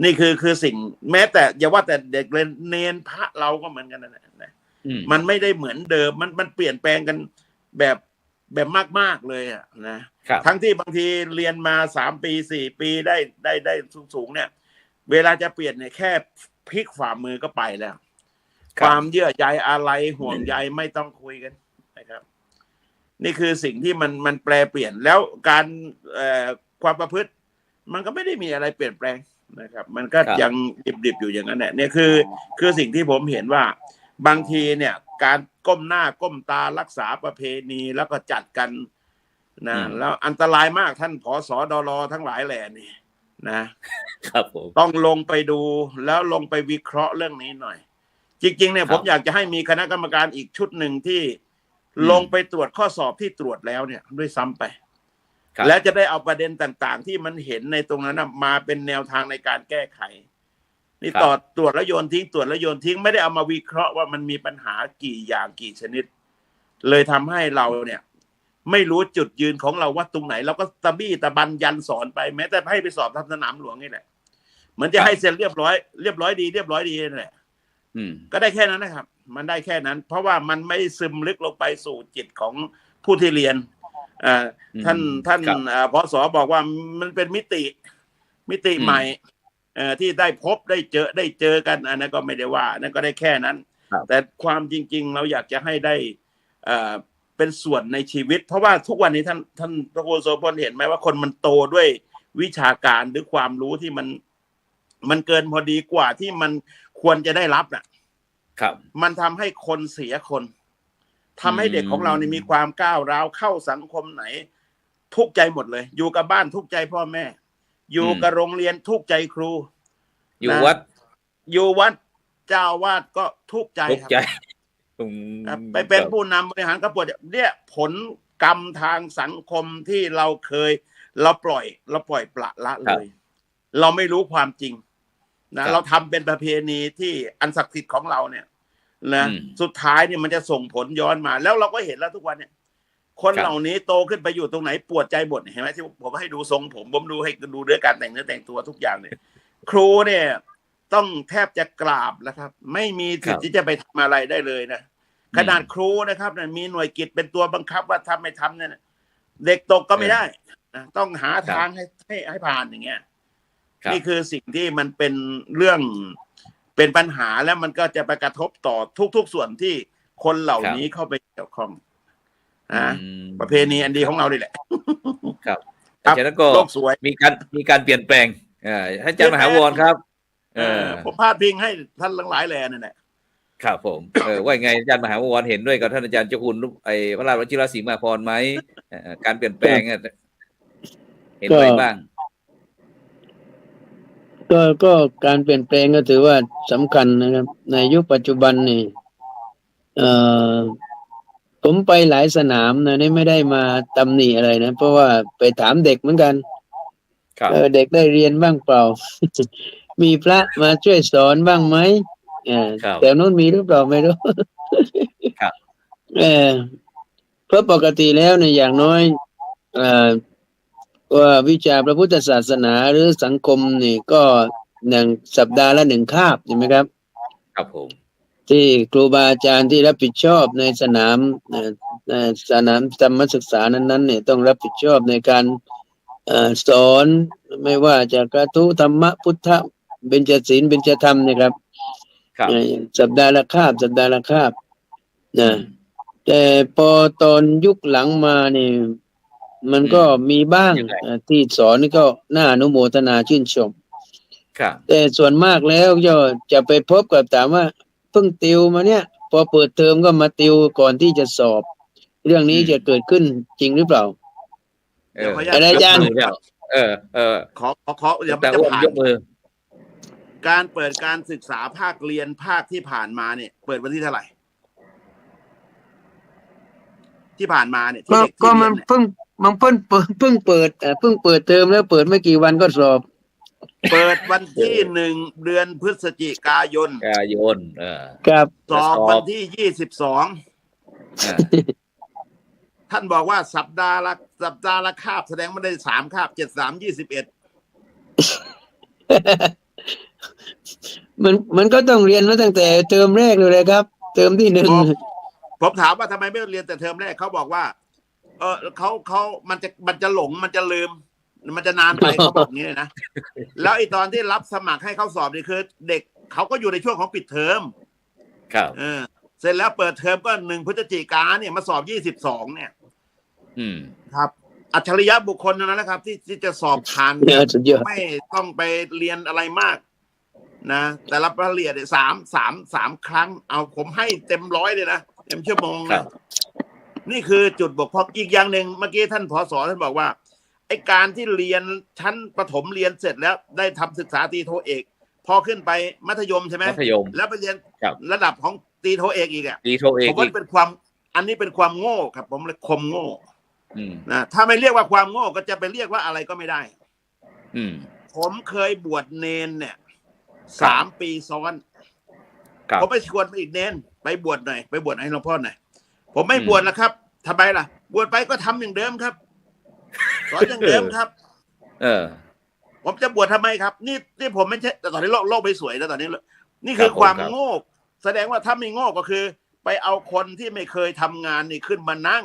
นี่คือสิ่งแม้แต่อย่าว่าแต่เด็กเนรพระเราก็เหมือนกันนะมันไม่ได้เหมือนเดิมมันเปลี่ยนแปลงกันแบบมากๆเลยนะทั้งที่บางทีเรียนมา3 ปี4 ปีได้สูงเนี่ยเวลาจะเปลี่ยนเนี่ยแค่พลิกฝ่ามือก็ไปแล้วความเยื่อใยอะไรห่วงใยไม่ต้องคุยกันนะครับนี่คือสิ่งที่มันแปลเปลี่ยนแล้วการความประพฤติมันก็ไม่ได้มีอะไรเปลี่ยนแปลงนะครับมันก็ยังดิบๆอยู่อย่างนั้นแหละเนี่ยคือสิ่งที่ผมเห็นว่าบางทีเนี่ย ก้มหน้าก้มตารักษาประเพณีแล้วก็จัดกันนะแล้วอันตรายมากท่านผส.ดล.ทั้งหลายแหล่นี่นะครับผมต้องลงไปดูแล้วลงไปวิเคราะห์เรื่องนี้หน่อยจริงๆเนี่ยผมอยากจะให้มีคณะกรรมการอีกชุดหนึ่งที่ลงไปตรวจข้อสอบที่ตรวจแล้วเนี่ยด้วยซ้ำไปและจะได้เอาประเด็นต่างๆที่มันเห็นในตรงนั้นมาเป็นแนวทางในการแก้ไขนี่ตรวจแล้วโยนทิ้งตรวจแล้วโยนทิ้งไม่ได้เอามาวิเคราะห์ว่ามันมีปัญหากี่อย่างกี่ชนิดเลยทำให้เราเนี่ยไม่รู้จุดยืนของเราว่าตรงไหนเราก็ตะบี้ตะบันยันสอนไปแม้แต่ให้ไปสอบทำสนามหลวงนี่แหละเหมือนจะให้เสร็จเรียบร้อยดีนั่นแหละก็ได้แค่นั้นนะครับมันได้แค่นั้นเพราะว่ามันไม่ซึมลึกลงไปสู่จิตของผู้ที่เรียนท่านผส.บอกว่ามันเป็นมิติใหม่ที่ได้พบได้เจอกันอันนั้นก็ไม่ได้ว่านั่นก็ได้แค่นั้นแต่ความจริงๆเราอยากจะให้ได้เป็นส่วนในชีวิตเพราะว่าทุกวันนี้ท่านพระครูโสพลเห็นไหมว่าคนมันโตด้วยวิชาการหรือความรู้ที่มันเกินพอดีกว่าที่มันควรจะได้รับนะครับมันทำให้คนเสียคนทำให้เด็กของเรานี่มีความก้าวร้าวเข้าสังคมไหนทุกข์ใจหมดเลยอยู่กับบ้านทุกข์ใจพ่อแม่อยู่กับโรงเรียนทุกข์ใจครูอยู่วัดเจ้าวาดก็ทุกข์ใจครับไปเป็นผู้นำบริหารก็ปวดเนี่ยผลกรรมทางสังคมที่เราปล่อยปละละเลยเราไม่รู้ความจริงนะเราทำเป็นประเพณีที่อันศักดิ์สิทธิ์ของเราเนี่ยนะสุดท้ายเนี่ยมันจะส่งผลย้อนมาแล้วเราก็เห็นแล้วทุกวันเนี่ยคนเหล่านี้โตขึ้นไปอยู่ตรงไหนปวดใจหมดเห็นไหมที่ผมให้ดูทรงผมดูให้ดูด้วยการแต่งเนื้อแต่งตัวทุกอย่างเนี่ยครูเนี่ยต้องแทบจะกราบแล้วครับไม่มีสิทธิ์ที่จะไปทำอะไรได้เลยนะขนาดครูนะครับมีหน่วยกิจเป็นตัวบังคับว่าถ้าไม่ทำเนี่ยเด็กตกก็ไม่ได้นะต้องหาทางให้ผ่านอย่างเงี้ยนี่คือสิ่งที่มันเป็นเรื่องเป็นปัญหาแล้วมันก็จะไปกระทบต่อทุกๆส่วนที่คนเหล่านี้เข้าไปเกี่ยวข้องประเพณีอันดีของเรานี่แหละครับจากนั้นก็มีการเปลี่ยนแปลงอาจารย์มหาวรครับผมพาดพิงให้ท่านทั้งหลายแลนั่นแหละครับผมว่าไงอาจารย์มหาวรเห็นด้วยกับท่านอาจารย์เจ้าคุณพระราชวชิรศรีมาภรณ์ไหมการเปลี่ยนแปลงเห็นด้วยบ้างก็การเปลี่ยนแปลงก็ถือว่าสำคัญนะครับในยุคปัจจุบันนี่ผมไปหลายสนามนะนี่ไม่ได้มาตำหนิอะไรนะเพราะว่าไปถามเด็กเหมือนกันเด็กได้เรียนบ้างเปล่า มีพระมาช่วยสอนบ้างไหมแต่นู้นมีหรือเปล่าไม่รู้เพราะปกติแล้วเนี่ยอย่างน้อยว่าวิชาพระพุทธศาสนาหรือสังคมนี่ก็1 สัปดาห์ละ1 คาบใช่ไหมครับครับผมที่ครูบาอาจารย์ที่รับผิดชอบในสนามธรรมศึกษานั้นๆเนี่ยต้องรับผิดชอบในการสอนไม่ว่าจะกระทู้ธรรมะพุทธเบญจศีลเบญจธรรมนะครับสัปดาห์ละคาบนะแต่พอตอนยุคหลังมานี่มันก็มีบ้างที่สอนนี่ก็น่าอนุโมทนาชื่นชมแต่ส่วนมากแล้วจะไปพบกับถามว่าเพิ่งติวมาเนี่ยพอเปิดเทอมก็มาติวก่อนที่จะสอบเรื่องนี้จะเกิดขึ้นจริงหรือเปล่าอาจารย์ขอเดี๋ยวจะผ่านการเปิดการศึกษาภาคเรียนภาคที่ผ่านมาเนี่ยเปิดวันที่เท่าไหร่ที่ผ่านมาเนี่ยก็มันเพิ่งเปิดเทอมแล้วเปิดไม่กี่วันก็สอบเปิดวันที่ 1 เดือนพฤศจิกายนครับสอบวันที่22ท่านบอกว่าสัปดาห์ละคาบแสดงไม่ได้3 คาบ7 3 21มันก็ต้องเรียนมาตั้งแต่เทอมแรกเลยครับเทอมที่1ผมถามว่าทำไมไม่เรียนแต่เทอมแรกเขาบอกว่ามันจะหลงมันจะลืมมันจะนานไปเขาบอกงี้เลยนะแล้วไอ้ตอนที่รับสมัครให้เขาสอบนี่คือเด็กเขาก็อยู่ในช่วงของปิดเทอมครับเสร็จแล้วเปิดเทอมก็1 พฤศจิกายนเนี่ยมาสอบ22เนี่ยครับอัจฉริยะบุคคลนั้นนะครับที่จะสอบผ่านไม่ต้องไปเรียนอะไรมากนะแต่ละประเรียน3 ครั้งเอาผมให้เต็ม100เลยนะ เต็มชั่วโมงนะนี่คือจุดบกพร่องอีกอย่างหนึ่งเมื่อกี้ท่านผส.ท่านบอกว่าไอ้การที่เรียนชั้นประถมเรียนเสร็จแล้วได้ทำศึกษาตรีโทเอกพอขึ้นไปมัธยมใช่ไหมมัธยมแล้วไปเรียนระดับของตรีโทเอกอีกอ่ะ ตรีโทเอกผมว่าเป็นความอันนี้เป็นความโง่ครับผมเลยคมโง่นะถ้าไม่เรียกว่าความโง่ก็จะไปเรียกว่าอะไรก็ไม่ได้ผมเคยบวชเนนเนี่ย3 ปีซ้อนผมไปชวนไปอีกเนนไปบวชหน่อยไปบวชให้หลวงพ่อหน่อยผมไม่บวชแล้วครับทำไมล่ะบวชไปก็ทำอย่างเดิมครับสอนอย่างเดิมครับผมจะบวชทำไมครับนี่ผมไม่ใช่แต่ตอนนี้โลกไม่สวยแล้วตอนนี้นี่คือความโง่แสดงว่าถ้าไม่โง่ก็คือไปเอาคนที่ไม่เคยทำงานนี่ขึ้นมานั่ง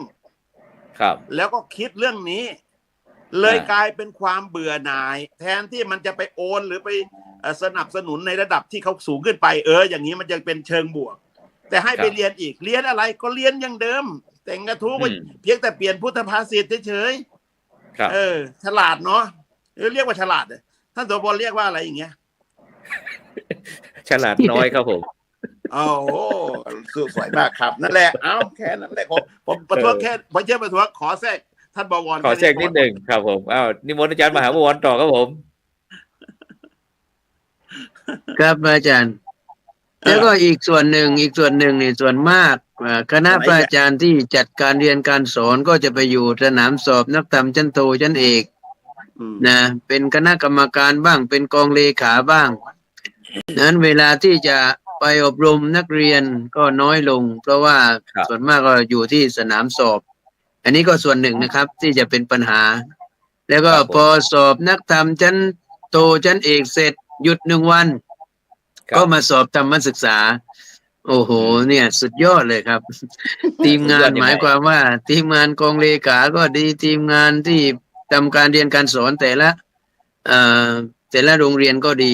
แล้วก็คิดเรื่องนี้เลยกลายเป็นความเบื่อหน่ายแทนที่มันจะไปโอนหรือไปสนับสนุนในระดับที่เขาสูงขึ้นไปอย่างนี้มันจะเป็นเชิงบวกแต่ให้ไปเรียนอีกเรียนอะไรก็เรียนอย่างเดิมแต่งกระทู้ก็เพียงแต่เปลี่ยนพุทธภาษิตเฉยๆฉลาดเนาะเรียกว่าฉลาดท่านโสพลเรียกว่าอะไรอย่างเงี้ยฉลาดน้อยครับผมโอ้โหสวยมากครับนั่นแหละเอาแค่นั้นแหละผมประท้วงแค่ผมเชื่อประท้วงขอแทรกท่านบวรขอแทรกนิดหนึ่งครับผมนิมนต์อาจารย์มหาบวรต่อครับผมครับอาจารย์แล้วก็อีกส่วนหนึ่งนี่ส่วนมากคณะพระอาจารย์ที่จัดการเรียนการสอนก็จะไปอยู่สนามสอบนักธรรมชั้นโทชั้นเอกนะเป็นคณะกรรมการบ้างเป็นกองเลขาบ้างนั้นเวลาที่จะไปอบรมนักเรียนก็น้อยลงเพราะว่าส่วนมากก็อยู่ที่สนามสอบอันนี้ก็ส่วนหนึ่งนะครับที่จะเป็นปัญหาแล้วก็พอสอบนักธรรมชั้นโทชั้นเอกเสร็จหยุด1 วันก็มาสอบธรรมศึกษาโอ้โหเนี่ยสุดยอดเลยครับทีมงานหมายความว่าทีมงานกองเลขาก็ดีทีมงานที่ทำการเรียนการสอนแต่ละโรงเรียนก็ดี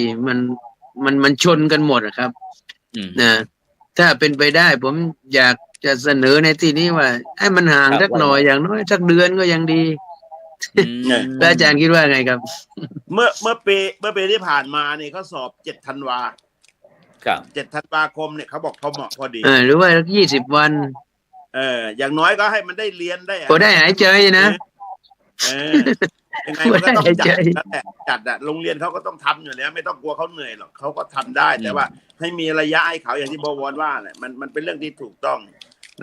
มันชนกันหมดครับนะถ้าเป็นไปได้ผมอยากจะเสนอในที่นี้ว่าให้มันห่างสักหน่อยอย่างน้อยสักเดือนก็ยังดีอาจารย์คิดว่าไงครับเมื่อปีที่ผ่านมาเนี่ยเขาสอบ7 ธันวา7 ธันวาคมเนี่ยเขาบอกพอเหมาะพอดีหรือว่า20 วันอย่างน้อยก็ให้มันได้เรียนได้พอได้หายใจนะยังไงมันก็ต้องจัดโรงเรียนเขาก็ต้องทำอยู่แล้วไม่ต้องกลัวเขาเหนื่อยหรอกเขาก็ทำได้แต่ว่าให้มีระยะให้เขาอย่างที่บวรว่าแหละมันเป็นเรื่องที่ถูกต้อง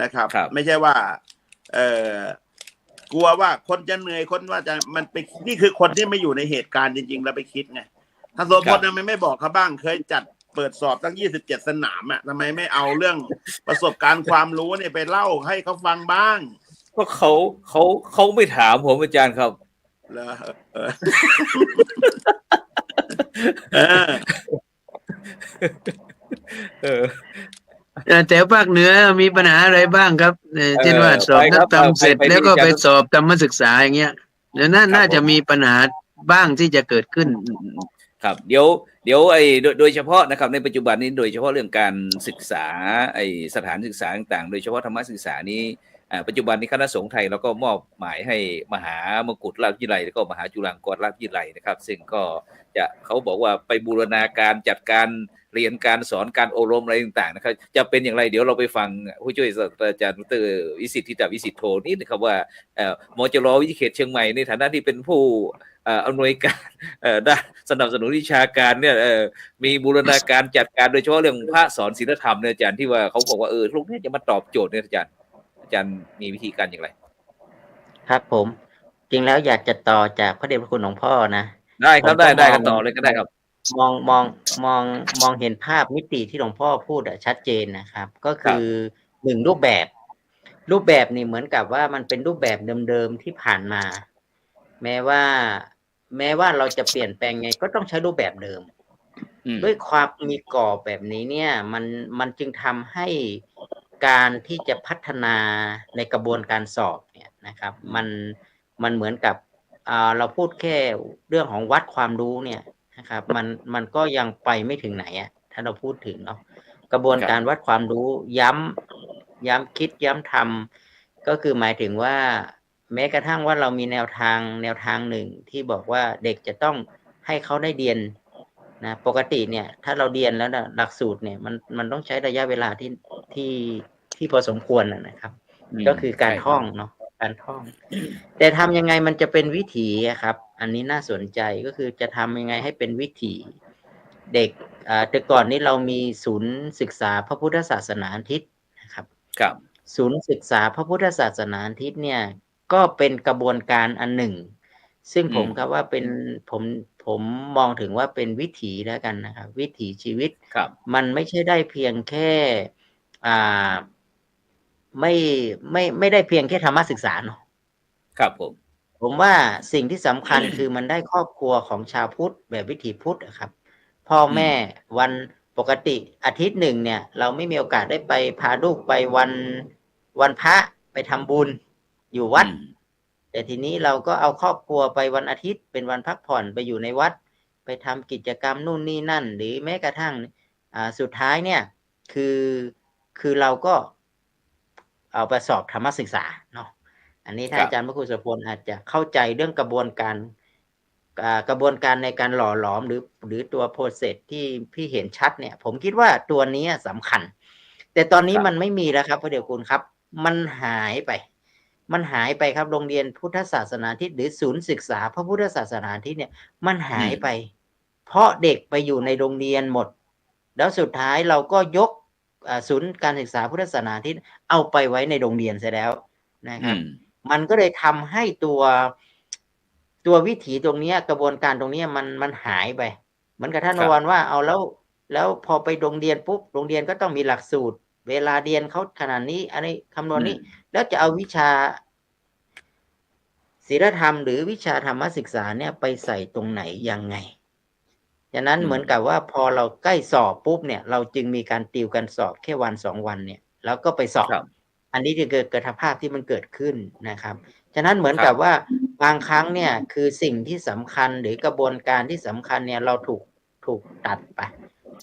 นะครับไม่ใช่ว่ากลัวว่าคนจะเหนื่อยคนว่าจะมันไปนี่คือคนที่ไม่อยู่ในเหตุการณ์จริงๆแล้วไปคิดไงท่านโสพลทำไมไม่บอกเขาบ้างเคยจัดเปิดสอบตั้ง27 สนามทำไมไม่เอาเรื่องประสบการณ์ความรู้เนี่ยไปเล่าให้เขาฟังบ้างก็เขาไม่ถามผมอาจารย์ครับแต่ภาคเหนือมีปัญหาอะไรบ้างครับเช่นว่าสอบนักธรรมเสร็จแล้วก็ไปสอบธรรมศึกษาอย่างเงี้ยแล้วน่าจะมีปัญหาบ้างที่จะเกิดขึ้นครับเดี๋ยวโดยเฉพาะนะครับในปัจจุบันนี้โดยเฉพาะเรื่องการศึกษาสถานศึกษาต่างๆโดยเฉพาะธรรมศึกษานี้ปัจจุบันนี้คณะสงฆ์ไทยเราก็มอบหมายให้มหามกุฏราชวิทยาลัยแล้วก็มหาจุฬาลงกรณราชวิทยาลัยนะครับซึ่งก็จะเขาบอกว่าไปบูรณาการจัดการเรียนการสอนการอบรมอะไรต่างๆนะครับจะเป็นอย่างไรเดี๋ยวเราไปฟังผู้ช่วยศาสตราจารย์ดร.วิสิทธิ์ธิตวิสิทธิ์โทนี่นะครับว่ามจร.วิทยาเขตเชียงใหม่ในฐานะที่เป็นผู้อำนวยการด้านสนับสนุนวิชาการเนี่ยมีบูรณาการจัดการโดยเฉพาะเรื่องพระสอนศีลธรรมเนี่ยอาจารย์ที่ว่าเขาบอกว่าลูกนี้จะมาตอบโจทย์เนี่ยอาจารย์มีวิธีการอย่างไรครับผมจริงแล้วอยากจะต่อจากพระเดชพระคุณหลวงพ่อนะได้ครับได้ครับต่อเลยก็ได้ครับมองเห็นภาพมิติที่หลวงพ่อพูดชัดเจนนะครับก็คือ1 รูปแบบนี่เหมือนกับว่ามันเป็นรูปแบบเดิมๆที่ผ่านมาแม้ว่าเราจะเปลี่ยนแปลงไงก็ต้องใช้รูปแบบเดิมด้วยความมีกรอบแบบนี้เนี่ยมันจึงทำให้การที่จะพัฒนาในกระบวนการสอบเนี่ยนะครับมันเหมือนกับเราพูดแค่เรื่องของวัดความรู้เนี่ยนะครับมันก็ยังไปไม่ถึงไหนถ้าเราพูดถึงเนาะกระบวนการวัดความรู้ย้ำคิดย้ำทำก็คือหมายถึงว่าแม้กระทั่งว่าเรามีแนวทางหนึ่งที่บอกว่าเด็กจะต้องให้เขาได้เรียนนะปกติเนี่ยถ้าเราเรียนแล้วหลักสูตรเนี่ยมันต้องใช้ระยะเวลาที่ ที่พอสมควรนะครับ ก็คือการท่องเนาะการท่อง แต่ทำยังไงมันจะเป็นวิถีครับ อันนี้น่าสนใจก็คือจะทำยังไงให้เป็นวิถีเด็กแต่ก่อนนี้เรามีศูนย์ศึกษาพระพุทธศาสนาทิศนะครับครับ ศูนย์ศึกษาพระพุทธศาสนาทิศเนี่ยก็เป็นกระบวนการอันหนึ่งซึ่งผมครับว่าเป็นผมมองถึงว่าเป็นวิถีแล้วกันนะครับวิถีชีวิตมันไม่ใช่ได้เพียงแค่ไม่ได้เพียงแค่ธรรมศึกษาเนาะครับผมว่าสิ่งที่สำคัญคือมันได้ครอบครัวของชาวพุทธแบบวิถีพุทธครับพ่อแม่วันปกติอาทิตย์หนึ่งเนี่ยเราไม่มีโอกาสได้ไปพาลูกไปวันพระไปทำบุญอยู่วัดแต่ทีนี้เราก็เอาครอบครัวไปวันอาทิตย์เป็นวันพักผ่อนไปอยู่ในวัดไปทำกิจกรรมนู่นนี่นั่นหรือแม้กระทั่งสุดท้ายเนี่ยคือเราก็เอาไปสอบธรรมศึกษาเนาะอันนี้ท่านอาจารย์พระครูสุพลอาจจะเข้าใจเรื่องกระบวนการในการหล่อหลอมหรือตัวโปรเซสที่พี่เห็นชัดเนี่ยผมคิดว่าตัวนี้สำคัญแต่ตอนนี้มันไม่มีแล้วครับพระเดชคุณครับมันหายไปครับโรงเรียนพุทธศาสนาทิศหรือศูนย์ศึกษาพระพุทธศาสนาทิศเนี่ยมันหายไปเพราะเด็กไปอยู่ในโรงเรียนหมดแล้วสุดท้ายเราก็ยกศูนย์การศึกษาพุทธศาสนาทิศเอาไปไว้ในโรงเรียนเสียแล้วนะครับมันก็เลยทำให้ตัววิถีตรงนี้กระบวนการตรงนี้มันหายไปเหมือนกับท่านวรว่าเอาแล้วพอไปโรงเรียนปุ๊บโรงเรียนก็ต้องมีหลักสูตรเวลาเรียนเขาขนาดนี้อันนี้คำนวณนี้แล้วจะเอาวิชาศีลธรรมหรือวิชาธรรมศึกษาเนี่ยไปใส่ตรงไหนยังไงฉะนั้นเหมือนกับว่าพอเราใกล้สอบปุ๊บเนี่ยเราจึงมีการติวกันสอบแค่วัน2 วันเนี่ยแล้วก็ไปสอบอันนี้จะเกิดกระทภาพที่มันเกิดขึ้นนะครับฉะนั้นเหมือนกับว่าบางครั้งเนี่ยคือสิ่งที่สำคัญหรือกระบวนการที่สำคัญเนี่ยเราถูกตัดไป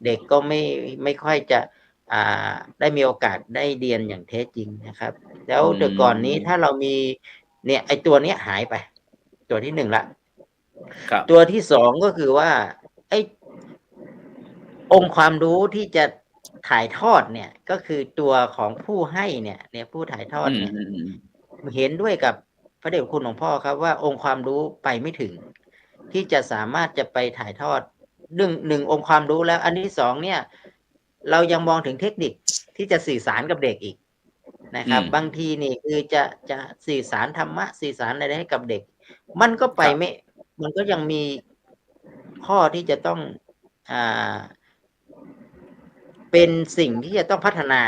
เด็กก็ไม่ค่อยจะได้มีโอกาสได้เรียนอย่างแท้จริงนะครับแล้วแต่ก่อนนี้ถ้าเรามีเนี่ยไอตัวนี้หายไปตัวที่1ละตัวที่2ก็คือว่าไอองค์ความรู้ที่จะถ่ายทอดเนี่ยก็คือตัวของผู้ให้เนี่ยผู้ถ่ายทอดเนี่ยเห็นด้วยกับพระเดชคุณหลวงพ่อครับว่าองค์ความรู้ไปไม่ถึงที่จะสามารถจะไปถ่ายทอดหนึ่งองค์ความรู้แล้วอันที่2เนี่ยเรายังมองถึงเทคนิคที่จะสื่อสารกับเด็กอีกนะครับบางทีนี่คือจะสื่อสารธรรมะสื่อสารอะไรให้กับเด็กมันก็ไปไม่มันก็ยังมีข้อที่จะต้องเป็นสิ่งที่จะต้องพัฒนา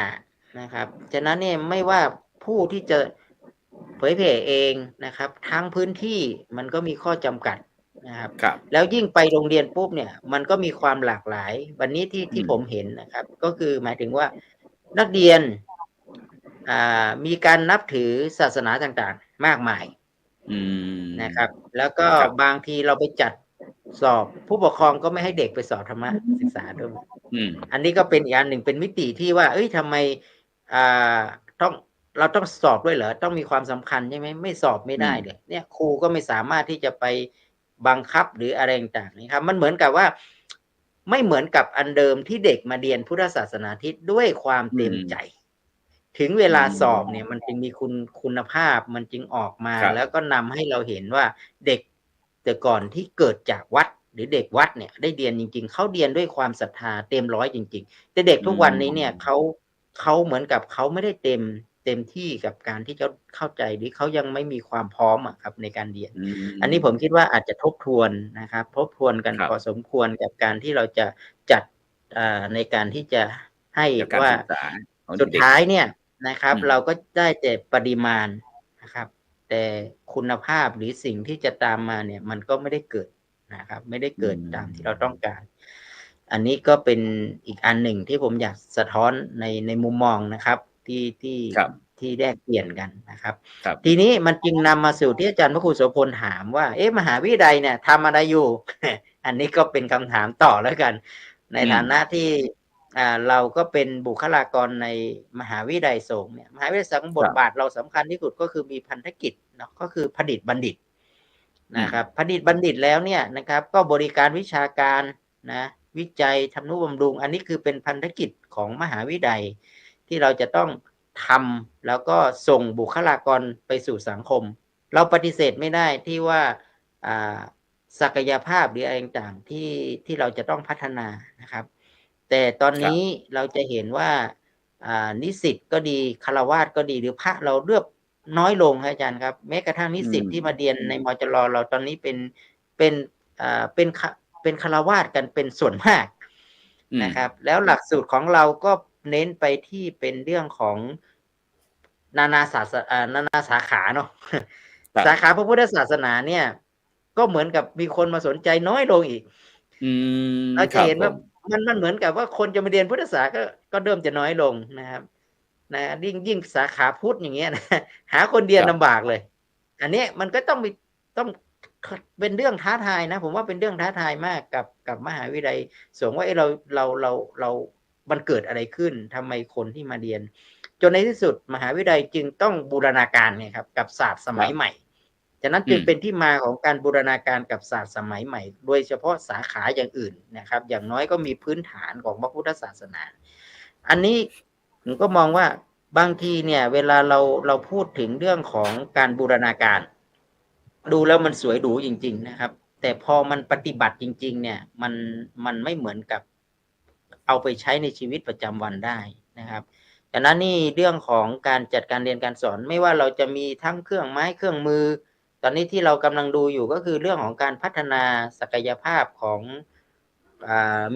นะครับฉะนั้นเนี่ยไม่ว่าผู้ที่จะเผยแผ่เองนะครับทั้งพื้นที่มันก็มีข้อจำกัดนะครับแล้วยิ่งไปโรงเรียนปุ๊บเนี่ยมันก็มีความหลากหลายวันนี้ที่ผมเห็นนะครับก็คือหมายถึงว่านักเรียนมีการนับถือศาสนาต่างๆมากมายนะครับแล้วก็บางทีเราไปจัดสอบผู้ปกครองก็ไม่ให้เด็กไปสอบธรรมะศึกษาด้วยอันนี้ก็เป็นอีกอันหนึ่งเป็นมิติที่ว่าทำไมเราต้องสอบด้วยเหรอต้องมีความสำคัญใช่ไหมไม่สอบไม่ได้เลยเนี่ยครูก็ไม่สามารถที่จะไปบังคับหรืออะไรต่างๆนี่ครับมันเหมือนกับว่าไม่เหมือนกับอันเดิมที่เด็กมาเรียนพุทธศาสนาทิศด้วยความเต็มใจถึงเวลาสอบเนี่ยมันจึงมีคุณภาพมันจึงออกมาแล้วก็นำให้เราเห็นว่าเด็กแต่ก่อนที่เกิดจากวัดหรือเด็กวัดเนี่ยได้เรียนจริงๆเขาเรียนด้วยความศรัทธาเต็มร้อยจริงๆแต่เด็กทุกวันนี้เนี่ยเขาเหมือนกับเขาไม่ได้เต็มที่กับการที่จะเข้าใจหรือเขายังไม่มีความพร้อมครับในการเรียนอันนี้ผมคิดว่าอาจจะทบทวนนะครับทบทวนกันพอสมควรกับการที่เราจะจัดในการที่จะให้ว่าสุดท้ายเนี่ยนะครับเราก็ได้แต่ปริมาณนะครับแต่คุณภาพหรือสิ่งที่จะตามมาเนี่ยมันก็ไม่ได้เกิดนะครับไม่ได้เกิดตามที่เราต้องการอันนี้ก็เป็นอีกอันหนึ่งที่ผมอยากสะท้อนในมุมมองนะครับที่แลกเปลี่ยนกันนะครับทีนี้มันจึงนำมาสู่ที่อาจารย์พระครูโสพลถามว่ามหาวิทยาลัยเนี่ยทำอะไรอยู่ อันนี้ก็เป็นคำถามต่อแล้วกันในฐานะที่เราก็เป็นบุคลากรในมหาวิทยาลัยสงฆ์เนี่ยมหาวิทยาลัยสงฆ์บทบาทเราสำคัญที่สุดก็คือมีพันธกิจเนาะก็คือผลิตบัณฑิตนะครับผลิตบัณฑิตแล้วเนี่ยนะครับก็บริการวิชาการนะวิจัยทำนุบำรุงอันนี้คือเป็นพันธกิจของมหาวิทยาลัยที่เราจะต้อง ทำแล้วก็ส่งบุคลากรไปสู่สังคม เราปฏิเสธไม่ได้ที่ว่าศักยภาพหรืออะไรต่างๆที่เราจะต้องพัฒนานะครับแต่ตอนนี้เราจะเห็นว่านิสิตก็ดีฆราวาสก็ดีหรือพระเราเลือกน้อยลงครับอาจารย์ครับแม้กระทั่งนิสิตที่มาเรียนในมจรเราตอนนี้เป็นฆราวาสกันเป็นส่วนมากนะครับแล้วหลักสูตรของเราก็เน้นไปที่เป็นเรื่องของนานาสาขาเนาะสาขาพระพุทธศาสนาเนี่ยก็เหมือนกับมีคนมาสนใจน้อยลงอีกเราจะเห็นว่ามันเหมือนกับว่าคนจะมาเรียนพุทธศาสนาก็เริ่มจะน้อยลงนะครับนะยิ่งสาขาพุทธอย่างเงี้ยนะหาคนเรียนลำบากเลยอันนี้มันก็ต้องเป็นเรื่องท้าทายนะผมว่าเป็นเรื่องท้าทายมากกับมหาวิทยาลัยสงฆ์ว่าเรามันเกิดอะไรขึ้นทำไมคนที่มาเรียนจนในที่สุดมหาวิทยาลัยจึงต้องบูรณาการเนี่ยครับกับศาสตร์สมัยใหม่ฉะนั้นจึงเป็นที่มาของการบูรณาการกับศาสตร์สมัยใหม่โดยเฉพาะสาขาอย่างอื่นนะครับอย่างน้อยก็มีพื้นฐานของพระพุทธศาสนาอันนี้ผมก็มองว่าบางทีเนี่ยเวลาเราพูดถึงเรื่องของการบูรณาการดูแล้วมันสวยหรูจริงๆนะครับแต่พอมันปฏิบัติจริงๆเนี่ยมันไม่เหมือนกับเอาไปใช้ในชีวิตประจำวันได้นะครับดังนั้นนี่เรื่องของการจัดการเรียนการสอนไม่ว่าเราจะมีทั้งเครื่องไม้เครื่องมือตอนนี้ที่เรากำลังดูอยู่ก็คือเรื่องของการพัฒนาศักยภาพของ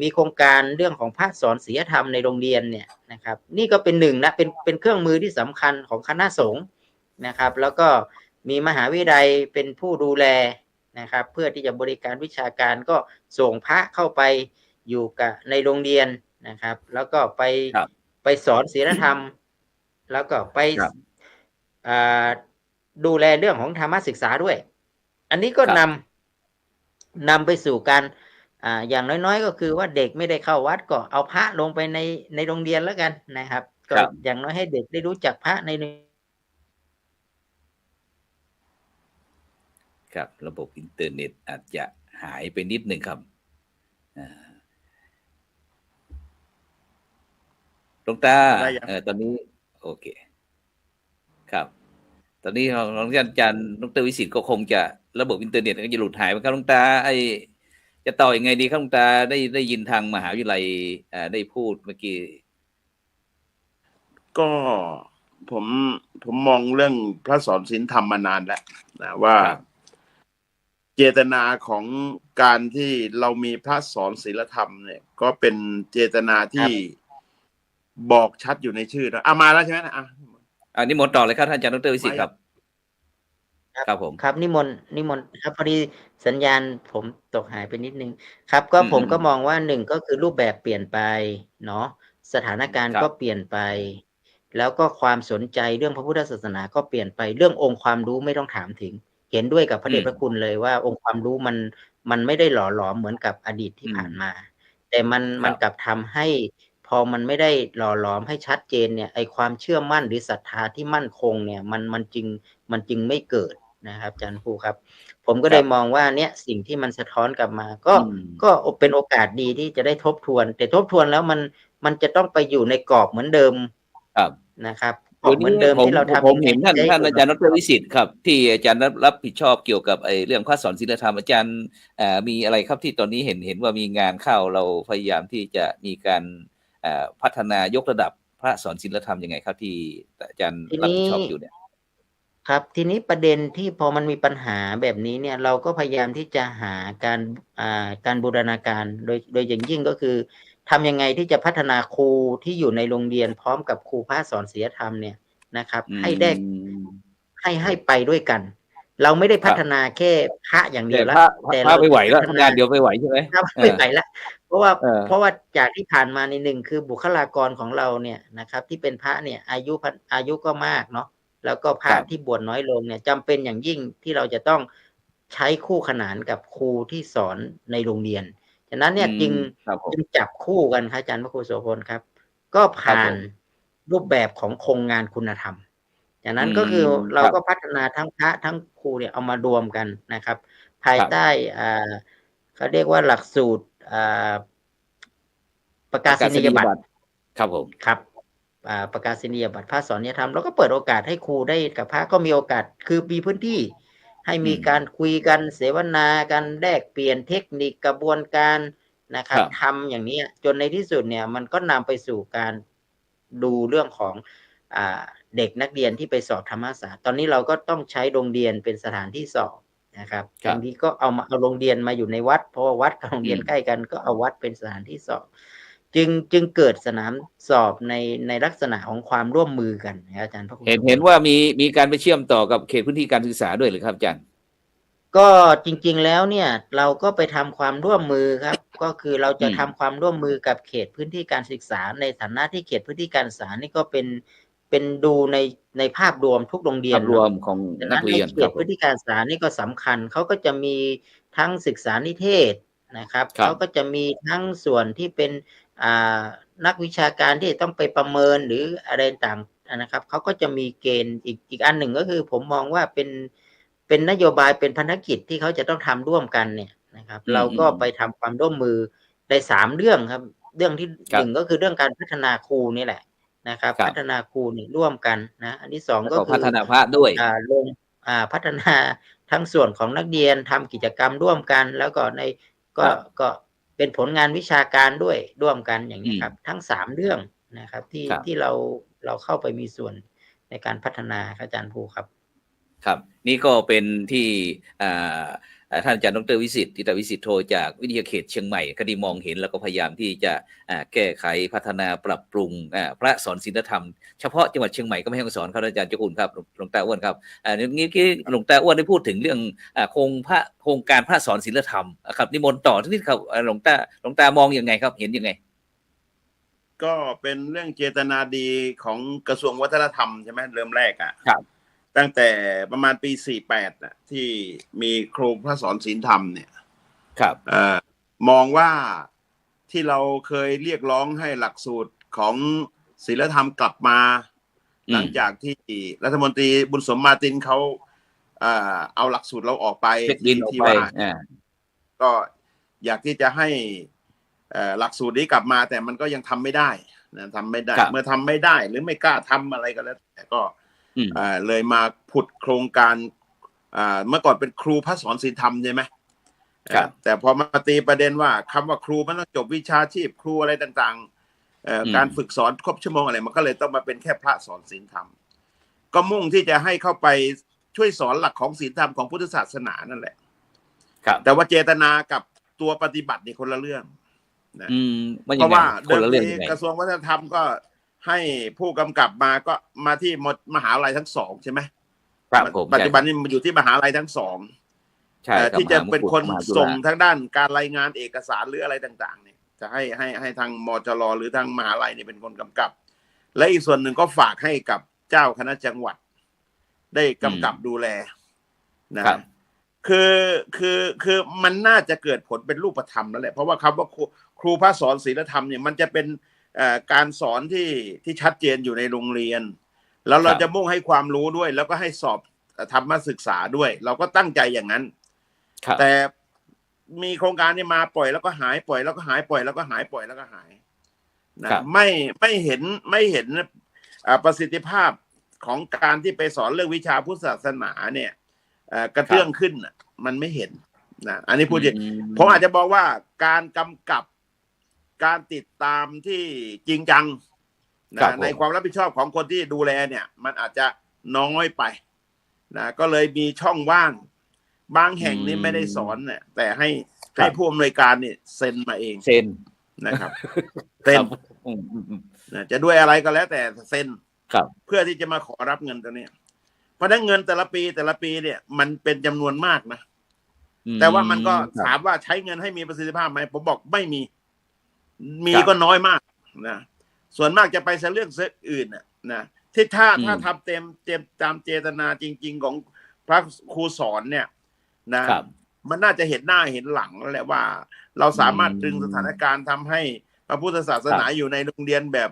มีโครงการเรื่องของพระสอนศีลธรรมในโรงเรียนเนี่ยนะครับนี่ก็เป็นหนึ่งนะเป็นเครื่องมือที่สำคัญของคณะสงฆ์นะครับแล้วก็มีมหาวิทยาลัยเป็นผู้ดูแลนะครับเพื่อที่จะบริการวิชาการก็ส่งพระเข้าไปอยู่กับในโรงเรียนนะครับแล้วก็ไปสอนศีลธรรมแล้วก็ไปดูแลเรื่องของธรรมศึกษาด้วยอันนี้ก็นำไปสู่การอย่างน้อยๆก็คือว่าเด็กไม่ได้เข้าวัดก็เอาพระลงไปในโรงเรียนแล้วกันนะครับก็อย่างน้อยให้เด็กได้รู้จักพระในครับระบบอินเทอร์เน็ตอาจจะหายไปนิดหนึ่งครับหลวงตาตอนนี้โอเคครับตอนนี้ของอาจารย์ดร.วิสิทธิ์ก็คงจะระบบอินเทอร์เน็ตก็จะหลุดหายไปครับหลวงตาจะต่อยังไงดีครับหลวงตาได้ยินทางมหาวิทยาลัยได้พูดเมื่อกี้ก็ผมมองเรื่องพระสอนศีลธรรมมานานแล้วนะว่าเจตนาของการที่เรามีพระสอนศีลธรรมเนี่ยก็เป็นเจตนาที่บอกชัดอยู่ในชื่อนะมาแล้วใช่ไหมนะนิมนต์ต่อเลยครับท่านอาจารย์ดร.วิสิทธิ์ครับครับผมครับนิมนต์ครับพอดีสัญญาณผมตกหายไปนิดนึงครับก็ผมก็มองว่าหนึ่งก็คือรูปแบบเปลี่ยนไปเนาะสถานการณ์ก็เปลี่ยนไปแล้วก็ความสนใจเรื่องพระพุทธศาสนาก็เปลี่ยนไปเรื่ององค์ความรู้ไม่ต้องถามถึงเห็นด้วยกับพระเดชพระคุณเลยว่าองค์ความรู้มันไม่ได้หล่อหลอมเหมือนกับอดีตที่ผ่านมาแต่มันกลับทำให้พอมันไม่ได้หล่อหลอมให้ชัดเจนเนี่ยไอความเชื่อมั่นหรือศรัทธาที่มั่นคงเนี่ยมันจึงไม่เกิดนะครับอาจารย์ครูครับผมก็เลยมองว่าเนี่ยสิ่งที่มันสะท้อนกลับมาก็เป็นโอกาสดีที่จะได้ทบทวนแต่ทบทวนแล้วมันจะต้องไปอยู่ในกรอบเหมือนเดิมนะครับเหมือนเดิมที่เราทำผมเห็นท่านอาจารย์ดร.วิสิทธิ์ครับที่อาจารย์รับผิดชอบเกี่ยวกับเรื่องพระสอนศีลธรรมอาจารย์มีอะไรครับที่ตอนนี้เห็นว่ามีงานเข้าเราพยายามที่จะมีการพัฒนายกระดับพระสอนศีลธรรมยังไงครับที่อาจารย์รับผิดชอบอยู่เนี่ยครับทีนี้ประเด็นที่พอมันมีปัญหาแบบนี้เนี่ยเราก็พยายามที่จะหาการบูรณาการโดยอย่างยิ่งก็คือทำยังไงที่จะพัฒนาครูที่อยู่ในโรงเรียนพร้อมกับครูพระสอนศีลธรรมเนี่ยนะครับให้ได้ให้ไปด้วยกันเราไม่ได้พัฒนาแค่พระอย่างเดียวแล้วแต่เราไม่ไหวแล้วงานเดียวไม่ไหวใช่ไหมไม่ไหวแล้วเพราะว่าจากที่ผ่านมาในหนึ่งคือบุคลากรของเราเนี่ยนะครับที่เป็นพระเนี่ยอายุก็มากเนาะแล้วก็พระที่บวชน้อยลงเนี่ยจำเป็นอย่างยิ่งที่เราจะต้องใช้คู่ขนานกับครูที่สอนในโรงเรียนฉะนั้นเนี่ยจึงจับคู่กันครับอาจารย์พระครูโสพลครับก็ผ่านรูปแบบของโครงงานคุณธรรมจากนั้นก็คือเราก็พัฒนาทั้งพระทั้งครูเนี่ยเอามารวมกันนะครับภายใต้เขาเรียกว่าหลักสูตรประกาศนียบัตรครับผมครับ ประกาศนียบัตรพระสอนธรรมแล้วก็เปิดโอกาสให้ครูได้กับพระก็มีโอกาสคือมีพื้นที่ให้มีการคุยกันเสวนากันแลกเปลี่ยนเทคนิคกระบวนการนะครับทำอย่างนี้จนในที่สุดเนี่ยมันก็นำไปสู่การดูเรื่องของเด็กนักเรียนที่ไปสอบธรรมศาสตร์ตอนนี้เราก็ต้องใช้โรงเรียนเป็นสถานที่สอบนะครับบางทีก็เอาโรงเรียนมาอยู่ในวัดเพราะว่าวัดกับโรงเรียนใกล้กันก็เอาวัดเป็นสถานที่สอบจึงเกิดสนามสอบในลักษณะของความร่วมมือกันนะอาจารย์พระคุณเห็นว่ามีการไปเชื่อมต่อกับเขตพื้นที่การศึกษาด้วยหรือครับอาจารย์ก็จริงๆแล้วเนี่ยเราก็ไปทำความร่วมมือครับก็คือเราจะทำความร่วมมือกับเขตพื้นที่การศึกษาในฐานะที่เขตพื้นที่การศึกษานี่ก็เป็นดูในภาพรวมทุกโรงเรียนภาพรวมของนักเรียนเขตพื้นที่การศึกษานี่ก็สำคัญเขาก็จะมีทั้งศึกษานิเทศนะครับเขาก็จะมีทั้งส่วนที่เป็นนักวิชาการที่ต้องไปประเมินหรืออะไรต่างนะครับเขาก็จะมีเกณฑ์อีกอันหนึ่งก็คือผมมองว่าเป็นนโยบายเป็นภารกิจที่เขาจะต้องทำร่วมกันเนี่ยนะครับเราก็ไปทำความร่วมมือใน3เรื่องครับเรื่องที่1ก็คือเรื่องการพัฒนาครูนี่แหละนะครับพัฒนาครูนี่ร่วมกันนะอันที่2ก็คือพัฒนาพระด้วยลงพัฒนาทั้งส่วนของนักเรียนทำกิจกรรมร่วมกันแล้วก็ก็เป็นผลงานวิชาการด้วยร่วมกันอย่างนี้ครับทั้ง3เรื่องนะครับที่เราเข้าไปมีส่วนในการพัฒนาอาจารย์ภูครับครับนี่ก็เป็นที่ท่านอาจารย์ดร.วิสิทธิ์ทิตวิสิทธิ์โทจากวิทยาเขตเชียงใหม่ก็ได้มองเห็นแล้วก็พยายามที่จะแก้ไขพัฒนาปรับปรุงพระสอนศีลธรรมเฉพาะจังหวัดเชียงใหม่ก็ไม่ให้สอนครับอาจารย์เจ้าคุณครับหลวงตาอ้วนครับนี้หลวงตาอ้วนได้พูดถึงเรื่องโครงการพระสอนศีลธรรมครับนิมนต์ต่อที่ครับหลวงตามองยังไงครับเห็นยังไงก็เป็นเรื่องเจตนาดีของกระทรวงวัฒนธรรมใช่ไหมเริ่มแรกครับตั้งแต่ประมาณปี48นะที่มีครูพระสอนศีลธรรมเนี่ยครับมองว่าที่เราเคยเรียกร้องให้หลักสูตรของศีลธรรมกลับมาหลังจากที่รัฐมนตรีบุญสมมาตินเขาเอาหลักสูตรเราออกไปที่ว่าก็อยากที่จะให้หลักสูตรนี้กลับมาแต่มันก็ยังทำไม่ได้นะทำไม่ได้เมื่อทำไม่ได้หรือไม่กล้าทำอะไรก็แล้วแต่ก็เลยมาผุดโครงการเมื่อก่อนเป็นครูพระสอนศีลธรรมใช่ไหมแต่พอมาตีประเด็นว่าคำว่าครูมันต้องจบวิชาชีพครูอะไรต่างๆการฝึกสอนครบชั่วโมงอะไรมันก็เลยต้องมาเป็นแค่พระสอนศีลธรรมก็มุ่งที่จะให้เข้าไปช่วยสอนหลักของศีลธรรมของพุทธศาสนานั่นแหละแต่ว่าเจตนากับตัวปฏิบัตินี่คนละเรื่องนะเพราะว่าเดิมทีกระทรวงวัฒนธรรมก็ให้ผู้กำกับก็มาที่มหาลัยทั้ง2ใช่ไหมปัจจุบันนี้มันอยู่ที่มหาลัยทั้ง2ที่จะเป็นคนส่งทางด้านการรายงานเอกสารหรืออะไรต่างๆเนี่ยจะให้ทางมจรหรือทางมหาลัยนี่เป็นคนกำกับและอีกส่วนหนึ่งก็ฝากให้กับเจ้าคณะจังหวัดได้กำกับดูแลนะคือมันน่าจะเกิดผลเป็นรูปธรรมแล้วแหละเพราะว่าคำว่าครูพระสอนศีลธรรมเนี่ยมันจะเป็นการสอนที่ชัดเจนอยู่ในโรงเรียนแล้วเราจะมุ่งให้ความรู้ด้วยแล้วก็ให้สอบธรรมศึกษาด้วยเราก็ตั้งใจอย่างนั้นแต่มีโครงการนี้มาปล่อยแล้วก็หายปล่อยแล้วก็หายปล่อยแล้วก็หายปล่อยแล้วก็หายนะไม่เห็นประสิทธิภาพของการที่ไปสอนเรื่องวิชาพุทธศาสนาเนี่ยกระเตื้องขึ้นมันไม่เห็นนะอันนี้พูดจริงผมอาจจะบอกว่าการกำกับการติดตามที่จริงจังในความรับผิดชอบของคนที่ดูแลเนี่ยมันอาจจะน้อยไปนะก็เลยมีช่องว่างบางแห่งนี่ไม่ได้สอนเนี่ยแต่ให้ผู้อำนวยการเนี่ยเซ็นมาเองเซ็นนะครับเซ็นจะด้วยอะไรก็แล้วแต่เซ็นเพื่อที่จะมาขอรับเงินตัวนี้เพราะฉะนั้นเงินแต่ละปีเนี่ยมันเป็นจำนวนมากนะแต่ว่ามันก็ถามว่าใช้เงินให้มีประสิทธิภาพไหมผมบอกไม่มีก็น้อยมากนะส่วนมากจะไปเรื่องอื่นนะที่ถ้าทำเต็มตามเจตนาจริงๆของพระครูสอนเนี่ยนะมันน่าจะเห็นหน้าเห็นหลังแล้วแหละว่าเราสามารถดึงสถานการณ์ทำให้พระพุทธศาสนาอยู่ในโรงเรียนแบบ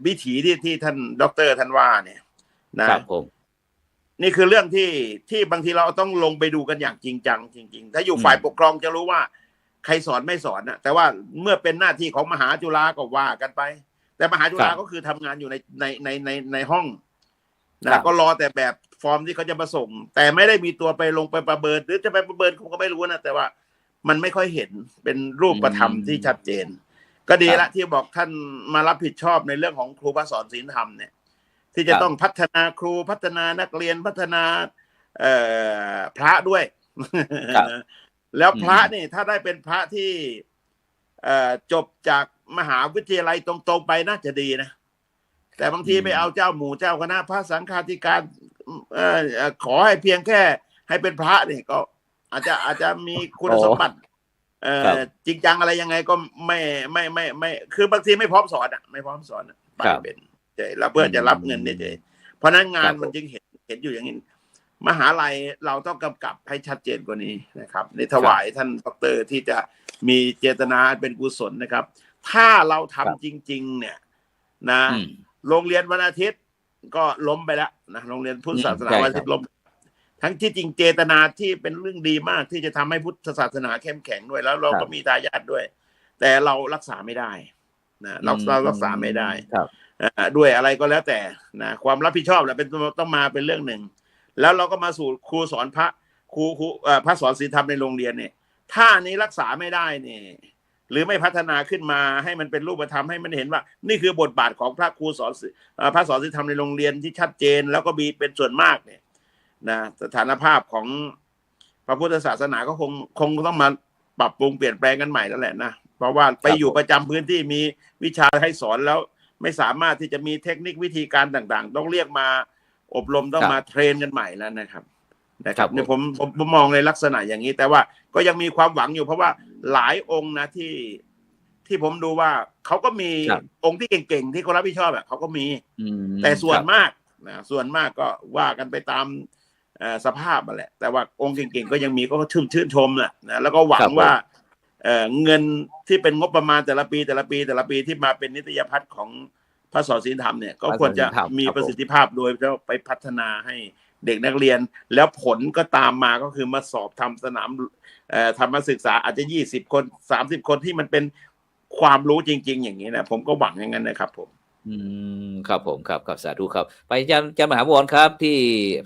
วิถีที่ท่านดร.ท่านว่าเนี่ยนะครับผมนี่คือเรื่องที่บางทีเราต้องลงไปดูกันอย่างจริงจังจริงๆถ้าอยู่ฝ่ายปกครองจะรู้ว่า ใครสอนไม่สอนนะแต่ว่าเมื่อเป็นหน้าที่ของมหาจุฬาก็ว่ากันไป แต่มหาจุฬาก็คือทำงานอยู่ในห้องนะก็รอแต่แบบฟอร์มที่เขาจะมาส่งแต่ไม่ได้มีตัวไปลงไปประเมินหรือจะไปประเมินผมก็ไม่รู้นะแต่ว่ามันไม่ค่อยเห็นเป็นรูปธรรมที่ชัดเจนก็ดีละที่บอกท่านมารับผิดชอบในเรื่องของครูสอนศีลธรรมเนี่ยที่จะต้องพัฒนาครูพัฒนานักเรียนพัฒนาพระด้วย แล้วพระนี่ถ้าได้เป็นพระที่จบจากมหาวิทยาลัยตรงๆไปน่าจะดีนะแต่บางทีไปเอาเจ้าหมู่เจ้าคณะพระสังฆาธิการขอให้เพียงแค่ให้เป็นพระนี่ก็อาจจะมีคุณสมบัติจริงจังอะไรยังไงก็ไม่คือบางทีไม่พร้อมสอนไม่พร้อมสอนไปเป็นเฉยแล้วเพื่อจะรับเงินเฉยเพราะนั้นงานมันจึงเห็นอยู่อย่างนี้มหาลัยเราต้องกำกับให้ชัดเจนกว่านี้นะครับในถวายท่านดร.ที่จะมีเจตนาเป็นกุศลนะครับถ้าเราทำจริงๆเนี่ยนะโรงเรียนวันอาทิตย์ก็ล้มไปแล้วนะโรงเรียนพุทธศาสนาวันอาทิตย์ล้มทั้งที่จริงเจตนาที่เป็นเรื่องดีมากที่จะทำให้พุทธศาสนาเข้มแข็งด้วยแล้วเราก็มีทายาทด้วยแต่เรารักษาไม่ได้นะเรารักษาไม่ได้ด้วยอะไรก็แล้วแต่นะความรับผิดชอบแหละเป็นต้องมาเป็นเรื่องหนึ่งแล้วเราก็มาสู่ครูสอนพระพระสอนศีลธรรมในโรงเรียนเนี่ยถ้านี้รักษาไม่ได้เนี่ยหรือไม่พัฒนาขึ้นมาให้มันเป็นรูปธรรมให้มันเห็นว่านี่คือบทบาทของพระครูสอนพระสอนศีลธรรมในโรงเรียนที่ชัดเจนแล้วก็มีเป็นส่วนมากเนี่ยนะสถานภาพของพระพุทธศาสนาก็คงต้องมาปรับปรุงเปลี่ยนแปลงกันใหม่แล้วแหละนะเพราะว่าไปอยู่ประจำพื้นที่มีวิชาให้สอนแล้วไม่สามารถที่จะมีเทคนิควิธีการต่างๆต้องเรียกมาอบรมต้องมาเทรนกันใหม่แล้วนะครับเนี่ยผมมองในลักษณะอย่างนี้แต่ว่าก็ยังมีความหวังอยู่เพราะว่าหลายองค์นะที่ผมดูว่าเขาก็มีองค์ที่เก่งๆที่เขารับผิดชอบเขาก็มีแต่ส่วนมากนะส่วนมากก็ว่ากันไปตามสภาพแหละแต่ว่าองค์เก่งๆก็ยังมีก็ชื่นชมนะแล้วก็หวังว่าเงินที่เป็นงบประมาณแต่ละปีที่มาเป็นนิตยพัฒน์ของพระสอนศีลธรรมเนี่ยก็ควรจะมีประสิทธิภาพโดยจะไปพัฒนาให้เด็กนักเรียนแล้วผลก็ตามมาก็คือมาสอบทำสนามธรรมศึกษาอาจจะ20 คน30 คนที่มันเป็นความรู้จริงๆอย่างนี้นะผมก็หวังอย่างนั้นนะครับผมครับผมครับสาธุครับไปอาจารย์มหาบวรครับที่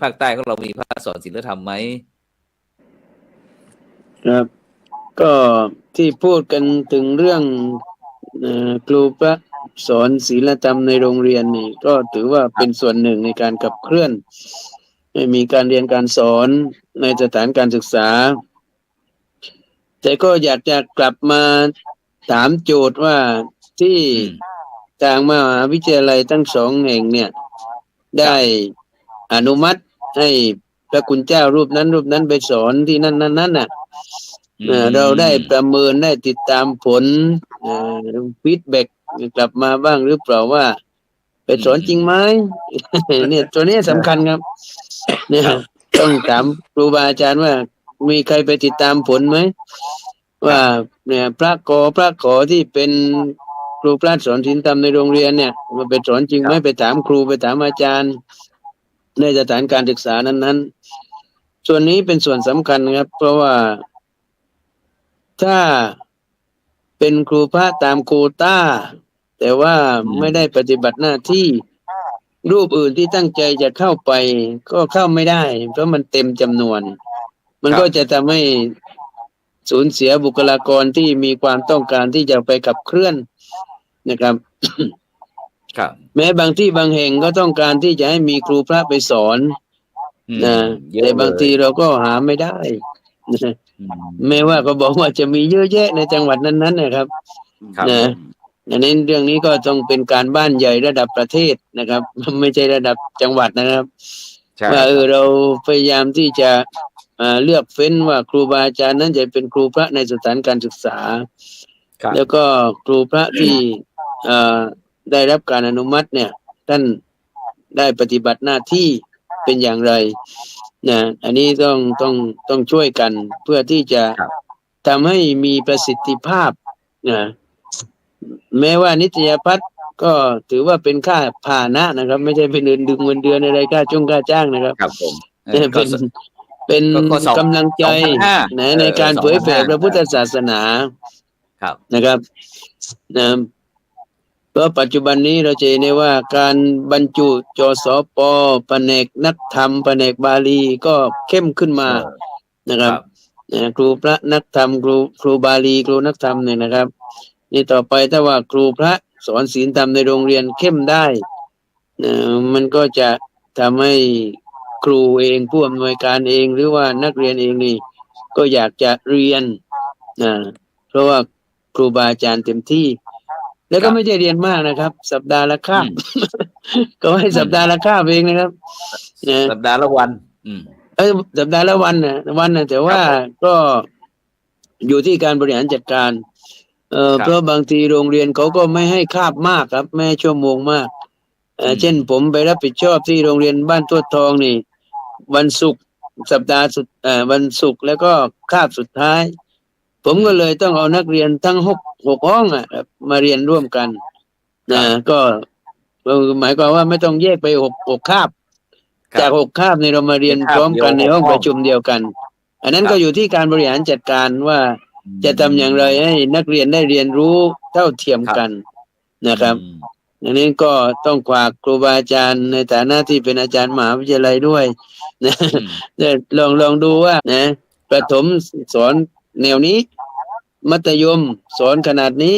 ภาคใต้ของเรามีพระสอนศีลธรรมไหมครับก็ที่พูดกันถึงเรื่องครูพระสอนศีลธรรมในโรงเรียนนี่ก็ถือว่าเป็นส่วนหนึ่งในการขับเคลื่อนให้มีการเรียนการสอนในสถานการศึกษาแต่ก็อยากจะกลับมาถามโจทย์ว่าที่ทางมหาวิทยาลัยทั้ง2 แห่งเนี่ยได้อนุมัติให้พระคุณเจ้ารูปนั้นไปสอนที่นั่นน่ะเราได้ประเมินได้ติดตามผลฟีดแบ็กกลับมาบ้างหรือเปล่าว่าไปสอนจริงไหม เนี่ยตัวนี้สำคัญครับเนี่ยต้องถามครูบาอาจารย์ว่ามีใครไปติดตามผลไหมว่าเนี่ยพระขอที่เป็นครูพระสอนศีลธรรมในโรงเรียนเนี่ยมาไปสอนจริงไหมไปถามครูไปถามอาจารย์ในสถานการศึกษานั้นๆส่วนนี้เป็นส่วนสำคัญครับเพราะว่าถ้าเป็นครูพระตามโควต้าแต่ว่าไม่ได้ปฏิบัติหน้าที่รูปอื่นที่ตั้งใจจะเข้าไปก็เข้าไม่ได้เพราะมันเต็มจำนวนมันก็จะทำให้สูญเสียบุคลากรที่มีความต้องการที่จะไปขับเคลื่อนนะครับ แม้บางที่บางแห่งก็ต้องการที่จะให้มีครูพระไปสอนนะแต่บางทีเราก็หาไม่ได้นะแม้ว่าก็บอกว่าจะมีเยอะแยะในจังหวัดนั้นๆนะครับนะอันนี้เรื่องนี้ก็ต้องเป็นการบ้านใหญ่ระดับประเทศนะครับไม่ใช่ระดับจังหวัดนะครับว่าเราพยายามที่จะเลือกเฟ้นว่าครูบาอาจารย์นั้นจะเป็นครูพระในสถานการศึกษาแล้วก็ครูพระที่ได้รับการอนุมัติเนี่ยท่านได้ปฏิบัติหน้าที่เป็นอย่างไรนะอันนี้ต้องช่วยกันเพื่อที่จะทำให้มีประสิทธิภาพนะแม้ว่านิตยพัฒน์ก็ถือว่าเป็นค่าพาหนะนะครับไม่ใช่เป็นเงินเดือนอะไรค่าจ้างนะครับครับผม เป็น ก็สอง กำลังใจ 2,500 นะในการเผยแผ่พระพุทธศาสนา ครับ นะครับนะเพราะปัจจุบันนี้เราจะเห็นได้ว่าการบรรจุจสป.แผนกนักธรรมแผนกบาลีก็เข้มขึ้นมานะครับครูพระนักธรรมครูบาลีครูนักธรรมเนี่ยนะครับนี่ต่อไปถ้าว่าครูพระสอนศีลธรรมในโรงเรียนเข้มได้มันก็จะทำให้ครูเองผู้อำนวยการเองหรือว่านักเรียนเองนี่ก็อยากจะเรียนเพราะว่าครูบาอาจารย์เต็มที่แล้วก็ไม่ใช่เรียนมากนะครับสัปดาห์ละคาบก็ให้สัปดาห์ละคาบเองนะครับสัปดาห์ละวันสัปดาห์ละวันนะแต่ว่าก็อยู่ที่การบริหารจัดการเพราะบางทีโรงเรียนเขาก็ไม่ให้คาบมากครับไม่ให้ชั่วโมงมากเช่นผมไปรับผิดชอบที่โรงเรียนบ้านทวดทองนี่วันศุกร์สัปดาห์สุดวันศุกร์แล้วก็คาบสุดท้ายผมก็เลยต้องเอานักเรียนทั้งหกห้องมาเรียนร่วมกันก็หมายความว่าไม่ต้องแยกไปหกคาบจาก6 คาบในเรามาเรียนพร้อมกันในห้องประชุมเดียวกันอันนั้นก็อยู่ที่การบริหารจัดการว่าจะทำอย่างไรให้นักเรียนได้เรียนรู้เท่าเทียมกันนะครับอันนี้ก็ต้องฝากครูบาอาจารย์ในฐานะที่เป็นอาจารย์มหาวิทยาลัยด้วยนะลองดูว่านะประถมสอนแนวนี้มัธยมสอนขนาดนี้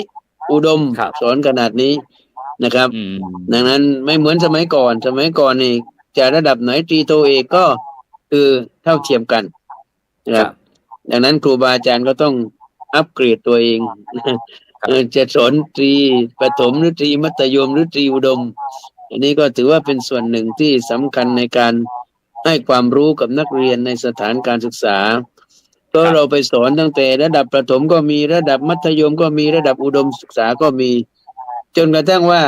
อุดมสอนขนาดนี้นะครับดังนั้นไม่เหมือนสมัยก่อนนี่จะระดับไหนตรีโทเอกก็คือเท่าเทียมกันนะครับดังนั้นครูบาอาจารย์ก็ต้องอัปเกรดตัวเองจะสอนตรีประถมหรือตรีมัธยมหรือตรีอุดมอันนี้ก็ถือว่าเป็นส่วนหนึ่งที่สำคัญในการให้ความรู้กับนักเรียนในสถานการศึกษาเพราะเราไปสอนตั้งแต่ระดับประถมก็มีระดับมัธยมก็มีระดับอุดมศึกษาก็มีจนกระทั่งว่า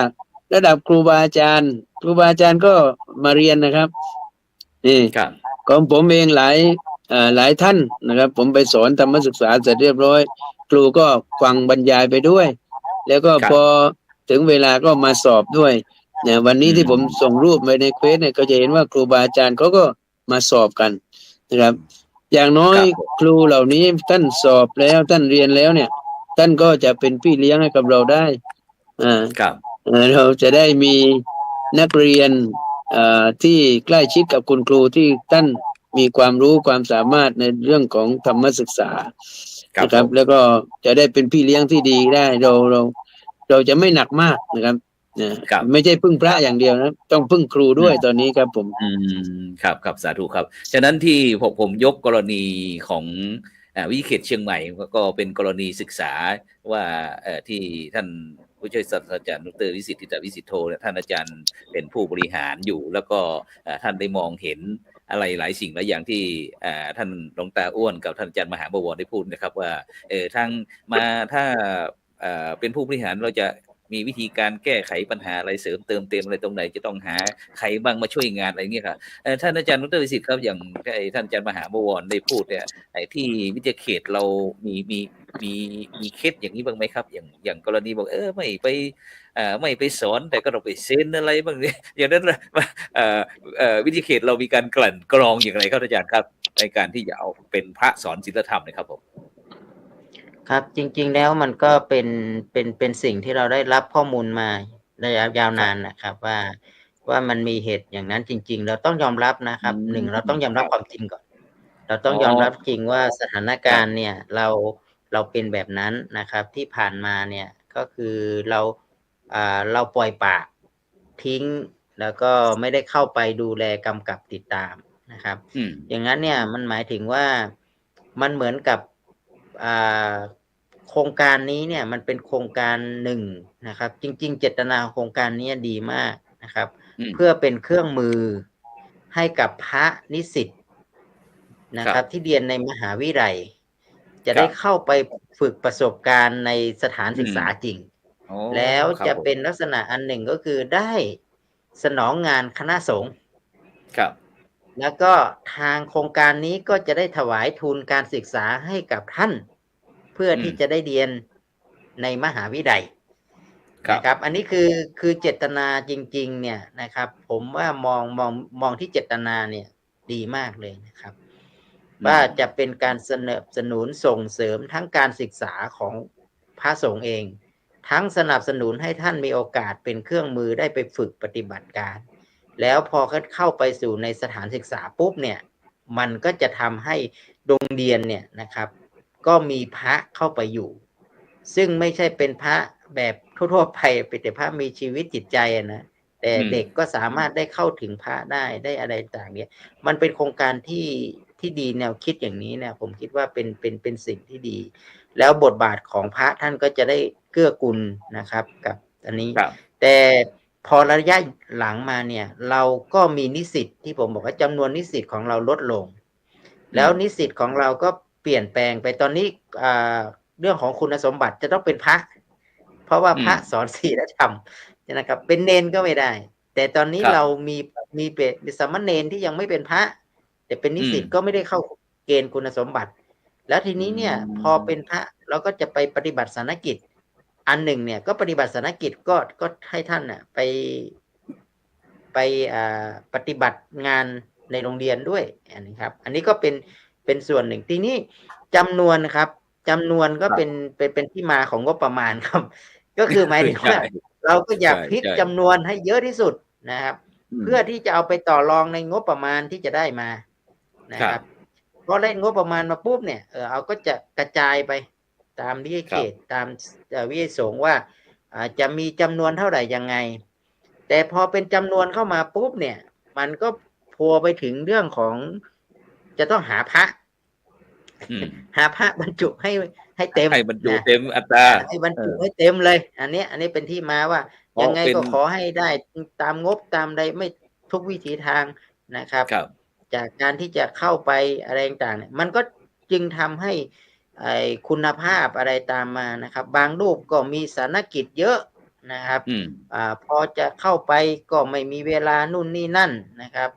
ระดับครูบาอาจารย์ก็มาเรียนนะครับนี่ของผมเองหลายท่านนะครับผมไปสอนธรรมศึกษาเสร็จเรียบร้อยครูก็ฟังบรรยายไปด้วยแล้วก็พอถึงเวลาก็มาสอบด้วยเนี่ยวันนี้ที่ผมส่งรูปไปในเควสเนี่ยก็จะเห็นว่าครูบาอาจารย์เขาก็มาสอบกันนะครับอย่างน้อยครูเหล่านี้ท่านสอบแล้วท่านเรียนแล้วเนี่ยท่านก็จะเป็นพี่เลี้ยงให้กับเราได้เราจะได้มีนักเรียนที่ใกล้ชิดกับคุณครูที่ท่านมีความรู้ความสามารถในเรื่องของธรรมศึกษานะครับแล้วก็จะได้เป็นพี่เลี้ยงที่ดีได้เราจะไม่หนักมากนะครับไม่ใช่พึ่งพระอย่างเดียวนะต้องพึ่งครูด้วยตอนนี้ครับผมครับสาธุครับฉะนั้นที่ผมยกกรณีของวิทยาเขตเชียงใหม่ก็เป็นกรณีศึกษาว่าที่ท่านผู้ช่วยศาสตราจารย์ดร.วิสิทธิ์ ธิตวิสิทโธท่านอาจารย์เป็นผู้บริหารอยู่แล้วก็ท่านได้มองเห็นอะไรหลายสิ่งหลายอย่างที่ท่านหลวงตาอ้วนกับท่านอาจารย์มหาบวรได้พูดนะครับว่าถ้าเป็นผู้บริหารเราจะมีวิธีการแก้ไขปัญหาอะไรเสริมเติมเต็มอะไรตรงไหนจะต้องหาใครบ้างมาช่วยงานอะไรเงี้ยครับท่านอาจารย์ดร.วิสิทธิ์ครับอย่างท่านอาจารย์มหาบวรได้พูดเนี่ยที่วิทยาเขตเรามีเคสอย่างนี้บ้างไหมครับอย่างกรณีบอกไม่ไปสอนแต่ก็ต้องไปเซ็นอะไรบ้างเนี่ยอย่างนั้นวิทยาเขตเรามีการกลั่นกรองอย่างไรครับอาจารย์ครับในการที่จะเอาเป็นพระสอนศีลธรรมนะครับผมครับจริงๆแล้วมันก็เป็นสิ่งที่เราได้รับข้อมูลมาระยะยาวนานนะครับว่ามันมีเหตุอย่างนั้นจริงๆเราต้องยอมรับนะครับเราต้องยอมรับความจริงก่อนเราต้องยอมรับจริงว่าสถานการณ์เนี่ยเราเป็นแบบนั้นนะครับที่ผ่านมาเนี่ยก็คือเราปล่อยปละทิ้งแล้วก็ไม่ได้เข้าไปดูแลกำกับติดตามนะครับอย่างนั้นเนี่ยมันหมายถึงว่ามันเหมือนกับโครงการนี้เนี่ยมันเป็นโครงการหนึ่งนะครับจริงๆเจตนาโครงการนี้ดีมากนะครับเพื่อเป็นเครื่องมือให้กับพระนิสิตนะครับที่เรียนในมหาวิทยาลัยจะได้เข้าไปฝึกประสบการณ์ในสถานศึกษาจริงแล้วจะเป็นลักษณะอันหนึ่งก็คือได้สนองงานคณะสงฆ์แล้วก็ทางโครงการนี้ก็จะได้ถวายทุนการศึกษาให้กับท่านเพื่อที่จะได้เรียนในมหาวิทยาลัยนะครับอันนี้คือเจตนาจริงๆเนี่ยนะครับผมว่ามองที่เจตนาเนี่ยดีมากเลยนะครับ ว่าจะเป็นการสนับสนุนส่งเสริมทั้งการศึกษาของพระสงฆ์เอง ทั้งสนับสนุนให้ท่านมีโอกาสเป็นเครื่องมือได้ไปฝึกปฏิบัติการ แล้วพอเข้าไปสู่ในสถานศึกษาปุ๊บเนี่ยมันก็จะทำให้โรงเรียนเนี่ยนะครับก็มีพระเข้าไปอยู่ซึ่งไม่ใช่เป็นพระแบบทั่วๆไปเป็นแต่พระมีชีวิตจิตใจนะแต่เด็กก็สามารถได้เข้าถึงพระได้อะไรต่างเนี่ยมันเป็นโครงการที่ดีแนวคิดอย่างนี้เนี่ยผมคิดว่าเป็นสิ่งที่ดีแล้วบทบาทของพระท่านก็จะได้เกื้อกูลนะครับกับอันนี้แต่พอระยะหลังมาเนี่ยเราก็มีนิสิตที่ผมบอกว่าจำนวนนิสิตของเราลดลงแล้วนิสิตของเราก็เปลี่ยนแปลงไปตอนนี้เรื่องของคุณสมบัติจะต้องเป็นพระเพราะว่าพระสอนศีลธรรมนะครับเป็นเนนก็ไม่ได้แต่ตอนนี้เรามีเป็นสามเณรที่ยังไม่เป็นพระแต่เป็นนิสิตก็ไม่ได้เข้าเกณฑ์คุณสมบัติแล้วทีนี้เนี่ยพอเป็นพระเราก็จะไปปฏิบัติศาสนกิจอันหนึ่งเนี่ยก็ปฏิบัติศาสนกิจก็ให้ท่านน่ะไปปฏิบัติงานในโรงเรียนด้วยอันนี้ครับอันนี้ก็เป็นส่วนหนึ่งทีนี้จำนวนครับจำนวนก็เป็นที่มาของงบประมาณครับก็คือหมายถึงว่าเราก็อยากพลิกจำนวนให้เยอะที่สุดนะครับเพื่อที่จะเอาไปต่อรองในงบประมาณที่จะได้มานะครับพอได้งบประมาณมาปุ๊บเนี่ยเอาก็จะกระจายไปตามวิทยาเขตตามวิทยาสงฆ์ว่าจะมีจำนวนเท่าไหร่ยังไงแต่พอเป็นจำนวนเข้ามาปุ๊บเนี่ยมันก็พัวไปถึงเรื่องของจะต้องหาพระบรรจุให้เต็มให้บรรจุเต็มอัตราให้บรรจุให้เต็มเลยอันนี้เป็นที่มาว่ายังไงก็ขอให้ได้ตามงบตามใดไม่ทุกวิถีทางนะครับจากการที่จะเข้าไปอะไรต่างๆเนี่ยมันก็จึงทำให้คุณภาพอะไรตามมานะครับบางรูปก็มีศาสนกิจเยอะนะครับพอจะเข้าไปก็ไม่มีเวลานู่นนี่นั่นนะครับ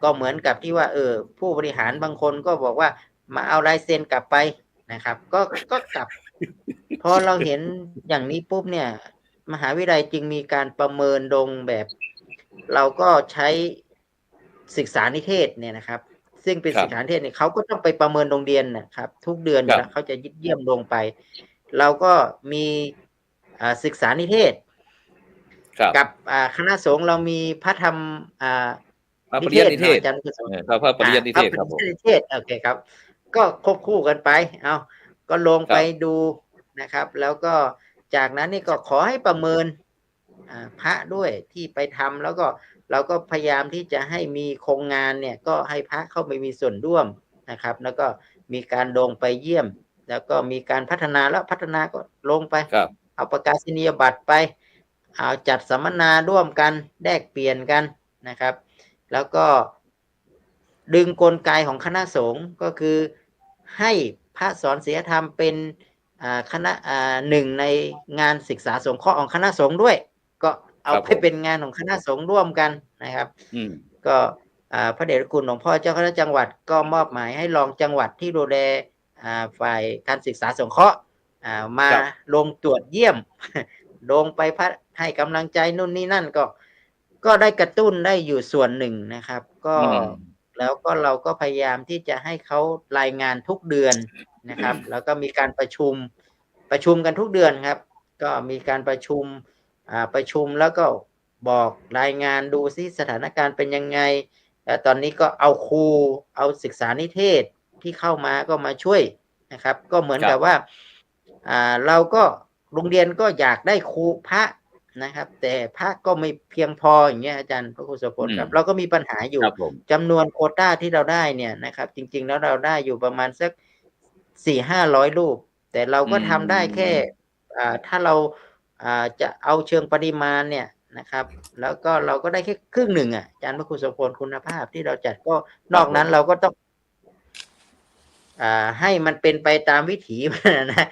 ก็เหมือนกับที่ว่าผู้บริหารบางคนก็บอกว่ามาเอาลายเซ็นกลับไปนะครับก็กลับ พอเราเห็นอย่างนี้ปุ๊บเนี่ยมหาวิทยาลัยจึงมีการประเมินลงแบบเราก็ใช้ศึกษานิเทศเนี่ยนะครับซึ่งเป็นศึกษานิเทศเนี่ยเขาก็ต้องไปประเมินโรงเรียนนะครับทุกเดือนแล้วเขาจะเยี่ยมลงไปเราก็มีศึกษานิเทศกับคณะสงฆ์เรามีพระธรรมนิเทศอาจารย์พระปริยัตินิเทศครับผมโอเคครับก็ควบคู่กันไปก็ลงไปดูนะครับแล้วก็จากนั้นนี่ก็ขอให้ประเมินพระด้วยที่ไปทำแล้วก็เราก็พยายามที่จะให้มีโครงงานเนี่ยก็ให้พระเข้าไปมีส่วนร่วมนะครับแล้วก็มีการลงไปเยี่ยมแล้วก็มีการพัฒนาก็ลงไปเอาประกาศนียบัตรไปเอาจัดสัมมนาร่วมกันแลกเปลี่ยนกันนะครับแล้วก็ดึงกลไกของคณะสงฆ์ก็คือให้พระสอนศีลธรรมเป็นคณะหนึ่งในงานศึกษาสงเคราะห์ของคณะสงฆ์ด้วยก็เอาไปเป็นงานของคณะสงฆ์ร่วมกันนะครับก็พระเดชพระคุณหลวงพ่อเจ้าคณะจังหวัดก็มอบหมายให้รองจังหวัดที่ดูแลฝ่ายการศึกษาสงเคราะห์มาลงตรวจเยี่ยมลงไปให้กำลังใจนู่นนี่นั่นก็ได้กระตุ้นได้อยู่ส่วนหนึ่งนะครับก็แล้วก็เราก็พยายามที่จะให้เขารายงานทุกเดือนนะครับแล้วก็มีการประชุมกันทุกเดือนครับก็มีการประชุมแล้วก็บอกรายงานดูซิสถานการณ์เป็นยังไงแล้วตอนนี้ก็เอาครูเอาศึกษานิเทศที่เข้ามาก็มาช่วยนะครับก็เหมือนกับว่าเราก็โรงเรียนก็อยากได้ครูพระนะครับแต่พระก็ไม่เพียงพออย่างเงี้ยอาจารย์พระครูโสพลครับเราก็มีปัญหาอยู่จำนวนโควต้าที่เราได้เนี่ยนะครับจริงๆแล้วเราได้อยู่ประมาณสัก 400-500 รูปแต่เราก็ทำได้แค่ถ้าเราจะเอาเชิงปริมาณเนี่ยนะครับแล้วก็เราก็ได้แค่ครึ่งหนึ่งอาจารย์พระครูโสพลคุณภาพที่เราจัดก็นอกนั้นเราก็ต้องให้มันเป็นไปตามวิถีนะ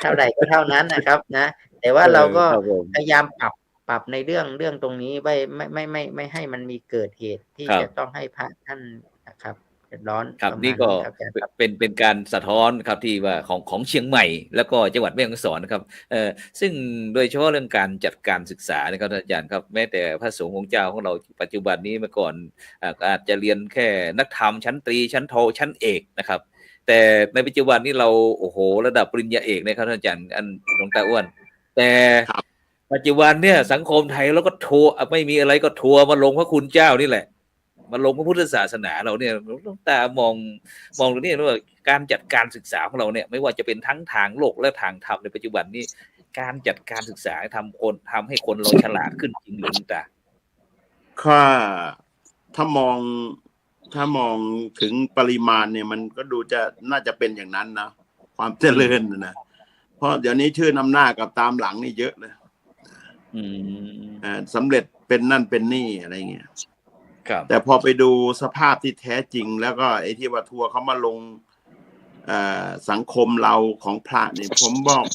เท่าไหร่ก็เท่านั้นนะครับนะแต่ว่าเราก็พยายามปรับในเรื่องตรงนี้ไม่ให้มันมีเกิดเหตุที่จะต้องให้พระท่านนะครับ ดือดร้อน ครับ ประมาณ นี่ก็ ครับอาจารย์ครับ เป็นการสะท้อนครับที่ว่าของเชียงใหม่ แล้วก็จังหวัดแม่ฮ่องสอนนะครับซึ่งโดยเฉพาะเรื่องการจัดการศึกษานะครับอาจารย์ครับแม้แต่พระสงฆ์องค์เจ้าของเราปัจจุบันนี้เมื่อก่อนอาจจะเรียนแค่นักธรรมชั้นตรีชั้นโทชั้นเอกนะครับ แต่ในปัจจุบันนี้เราโอ้โหระดับปริญญาเอกนะครับอาจารย์หลวงตาอ้วนแต่ปัจจุบันเนี่ยสังคมไทยแล้วก็ทัวร์ไม่มีอะไรก็ทัวร์มาลงพระคุณเจ้านี่แหละมาลงพระพุทธศาสนาเราเนี่ยหลวงตามองตรงนี้ว่าการจัดการศึกษาของเราเนี่ยไม่ว่าจะเป็นทั้งทางโลกและทางธรรมในปัจจุบันนี้การจัดการศึกษาทำให้คนเราฉลาดขึ้นจริงหรือหลวงตาถ้ามองถึงปริมาณเนี่ยมันก็ดูจะน่าจะเป็นอย่างนั้นนะความเจริญนะเพราะเดี๋ยวนี้ชื่อนำหน้ากับตามหลังนี่เยอะเลยสำเร็จเป็นนั่นเป็นนี่อะไรเงี้ยแต่พอไปดูสภาพที่แท้จริงแล้วก็ไอ้ที่ว่าทัวร์เขามาลงสังคมเราของพระเนี่ยผมบอก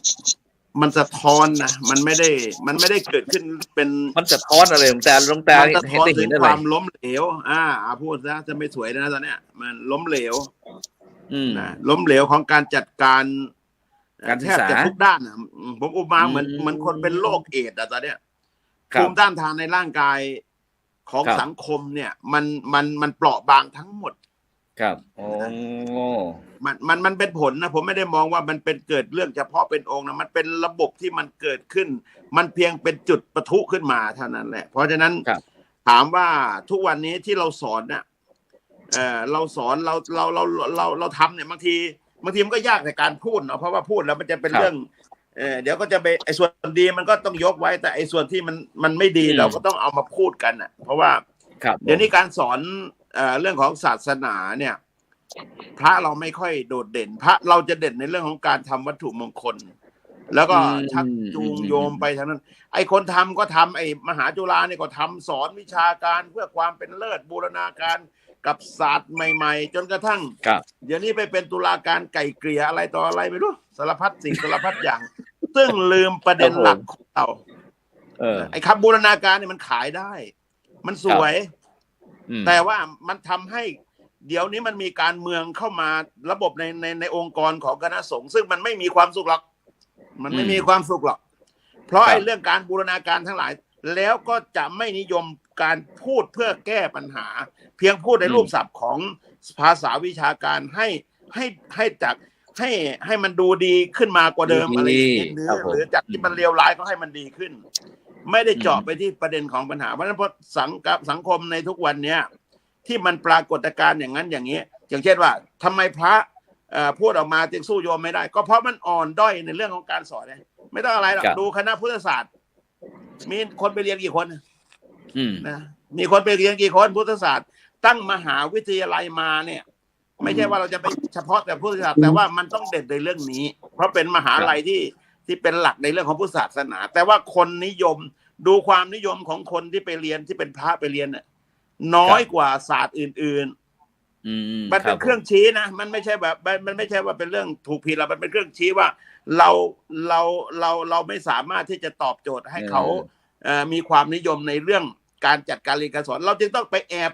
มันสะท้อนนะมันไม่ได้เกิดขึ้นเป็นมันสะท้อนอะไรหลวงตามันสะท้อนถึงความล้มเหลวพูดซะจะไม่สวยนะตอนเนี้ยมันล้มเหลวนะล้มเหลวของการจัดการแทบจะทุกด้านนะผมอุปมาเหมือนคนเป็นโรคเอดส์ตอนเนี้ยภูมิต้านทานในร่างกายของสังคมเนี่ยมันเปราะบางทั้งหมดครับโอ้มันเป็นผลนะผมไม่ได้มองว่ามันเป็นเกิดเรื่องเฉพาะเป็นองค์นะมันเป็นระบบที่มันเกิดขึ้นมันเพียงเป็นจุดปะทุขึ้นมาเท่านั้นแหละเพราะฉะนั้นถามว่าทุกวันนี้ที่เราสอนเนี่ยเราสอนเราทำเนี่ยบางทีมันก็ยากในการพูดเนาะเพราะว่าพูดแล้วมันจะเป็นเรื่องเดี๋ยวก็จะไปไอ้ส่วนดีมันก็ต้องยกไว้แต่ไอ้ส่วนที่มันไม่ดีเราก็ต้องเอามาพูดกันอ่ะเพราะว่าเดี๋ยวนี้การสอนเรื่องของศาสนาเนี่ยพระเราไม่ค่อยโดดเด่นพระเราจะเด่นในเรื่องของการทำวัตถุมงคลแล้วก็ชักจูงโยมไปทางนั้นไอ้คนทำก็ทำไอ้มหาจุฬาเนี่ยก็ทำสอนวิชาการเพื่อความเป็นเลิศบูรณาการกับศาสตร์ใหม่ๆจนกระทั่งเดี๋ยวนี้ไปเป็นตุลาการไก่เกลี่ยอะไรต่ออะไรไม่รู้สารพัดสิ่งสารพัดอย่างซึ่งลืมประเด็นหลักของเราไอ้คำบูรณาการเนี่ยมันขายได้มันสวยแต่ว่ามันทำให้เดี๋ยวนี้มันมีการเมืองเข้ามาระบบในองค์กรของคณะสงฆ์ซึ่งมันไม่มีความสุขหรอกมันไม่มีความสุขหรอกเพราะไอ้เรื่องการบูรณาการทั้งหลายแล้วก็จะไม่นิยมการพูดเพื่อแก้ปัญหาเพียงพูดในรูปศัพท์ของภาษาวิชาการให้มันดูดีขึ้นมากว่าเดิมอะไรอย่างนี้หรือจากที่มันเลวร้ายก็ให้มันดีขึ้นไม่ได้เจาะไปที่ประเด็นของปัญหาเพราะฉะนั้นพอสังคมในทุกวันเนี้ยที่มันปรากฏการณ์อย่างนั้นอย่างนี้อย่างเช่นว่าทำไมพระพูดออกมาจึงสู้โยมไม่ได้ก็เพราะมันอ่อนด้อยในเรื่องของการสอนไม่ต้องอะไรหรอกดูคณะพุทธศาสตร์มีคนไปเรียนกี่คนนะมีคนไปเรียนกี่คนพุทธศาสตร์ตั้งมหาวิทยาลัยมาเนี่ยไม่ใช่ว่าเราจะไปเฉพาะแต่พุทธศาสตร์แต่ว่ามันต้องเด่นในเรื่องนี้เพราะเป็นมหาลัยที่เป็นหลักในเรื่องของพุทธศาสนาแต่ว่าคนนิยมดูความนิยมของคนที่ไปเรียนที่เป็นพระไปเรียนเนี่ยน้อยกว่าศาสตร์อื่นๆมันเป็นเครื่องชี้นะมันไม่ใช่แบบมันไม่ใช่ว่าเป็นเรื่องถูกผิดหรอกมันเป็นเครื่องชี้ว่าเราไม่สามารถที่จะตอบโจทย์ให้เขามีความนิยมในเรื่องการจัดการเรียนการสอนเราจึงต้องไปแอบ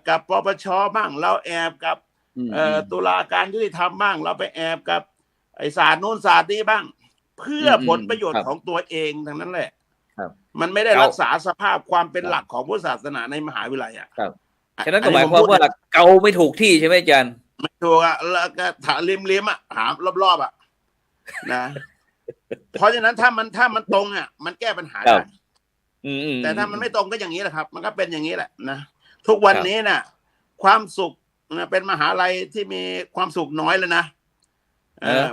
กับปปชบ้างเราแอบกับตุลาการยุติธรรมบ้างเราไปแอบกับไอ้ศาสตร์โน้นศาสตร์นี้บ้างเพื่อผลประโยชน์ของตัวเองทั้งนั้นแหละมันไม่ได้รักษาสภาพความเป็นหลักของพุทธศาสนาในมหาวิทยาลัยฉะนั้นก็หมายความว่าเกาไม่ถูกที่ใช่ไหมอาจารย์ไม่ถูกแล้วก็ถามริมหารอบนะเพราะฉะนั้นถ้ามันตรงมันแก้ปัญหาได้แต่ถ้ามันไม่ตรงก็อย่างนี้แหละครับมันก็เป็นอย่างนี้แหละนะทุกวันนี้น่ะความสุขเป็นมหาลัยที่มีความสุขน้อยเลยนะ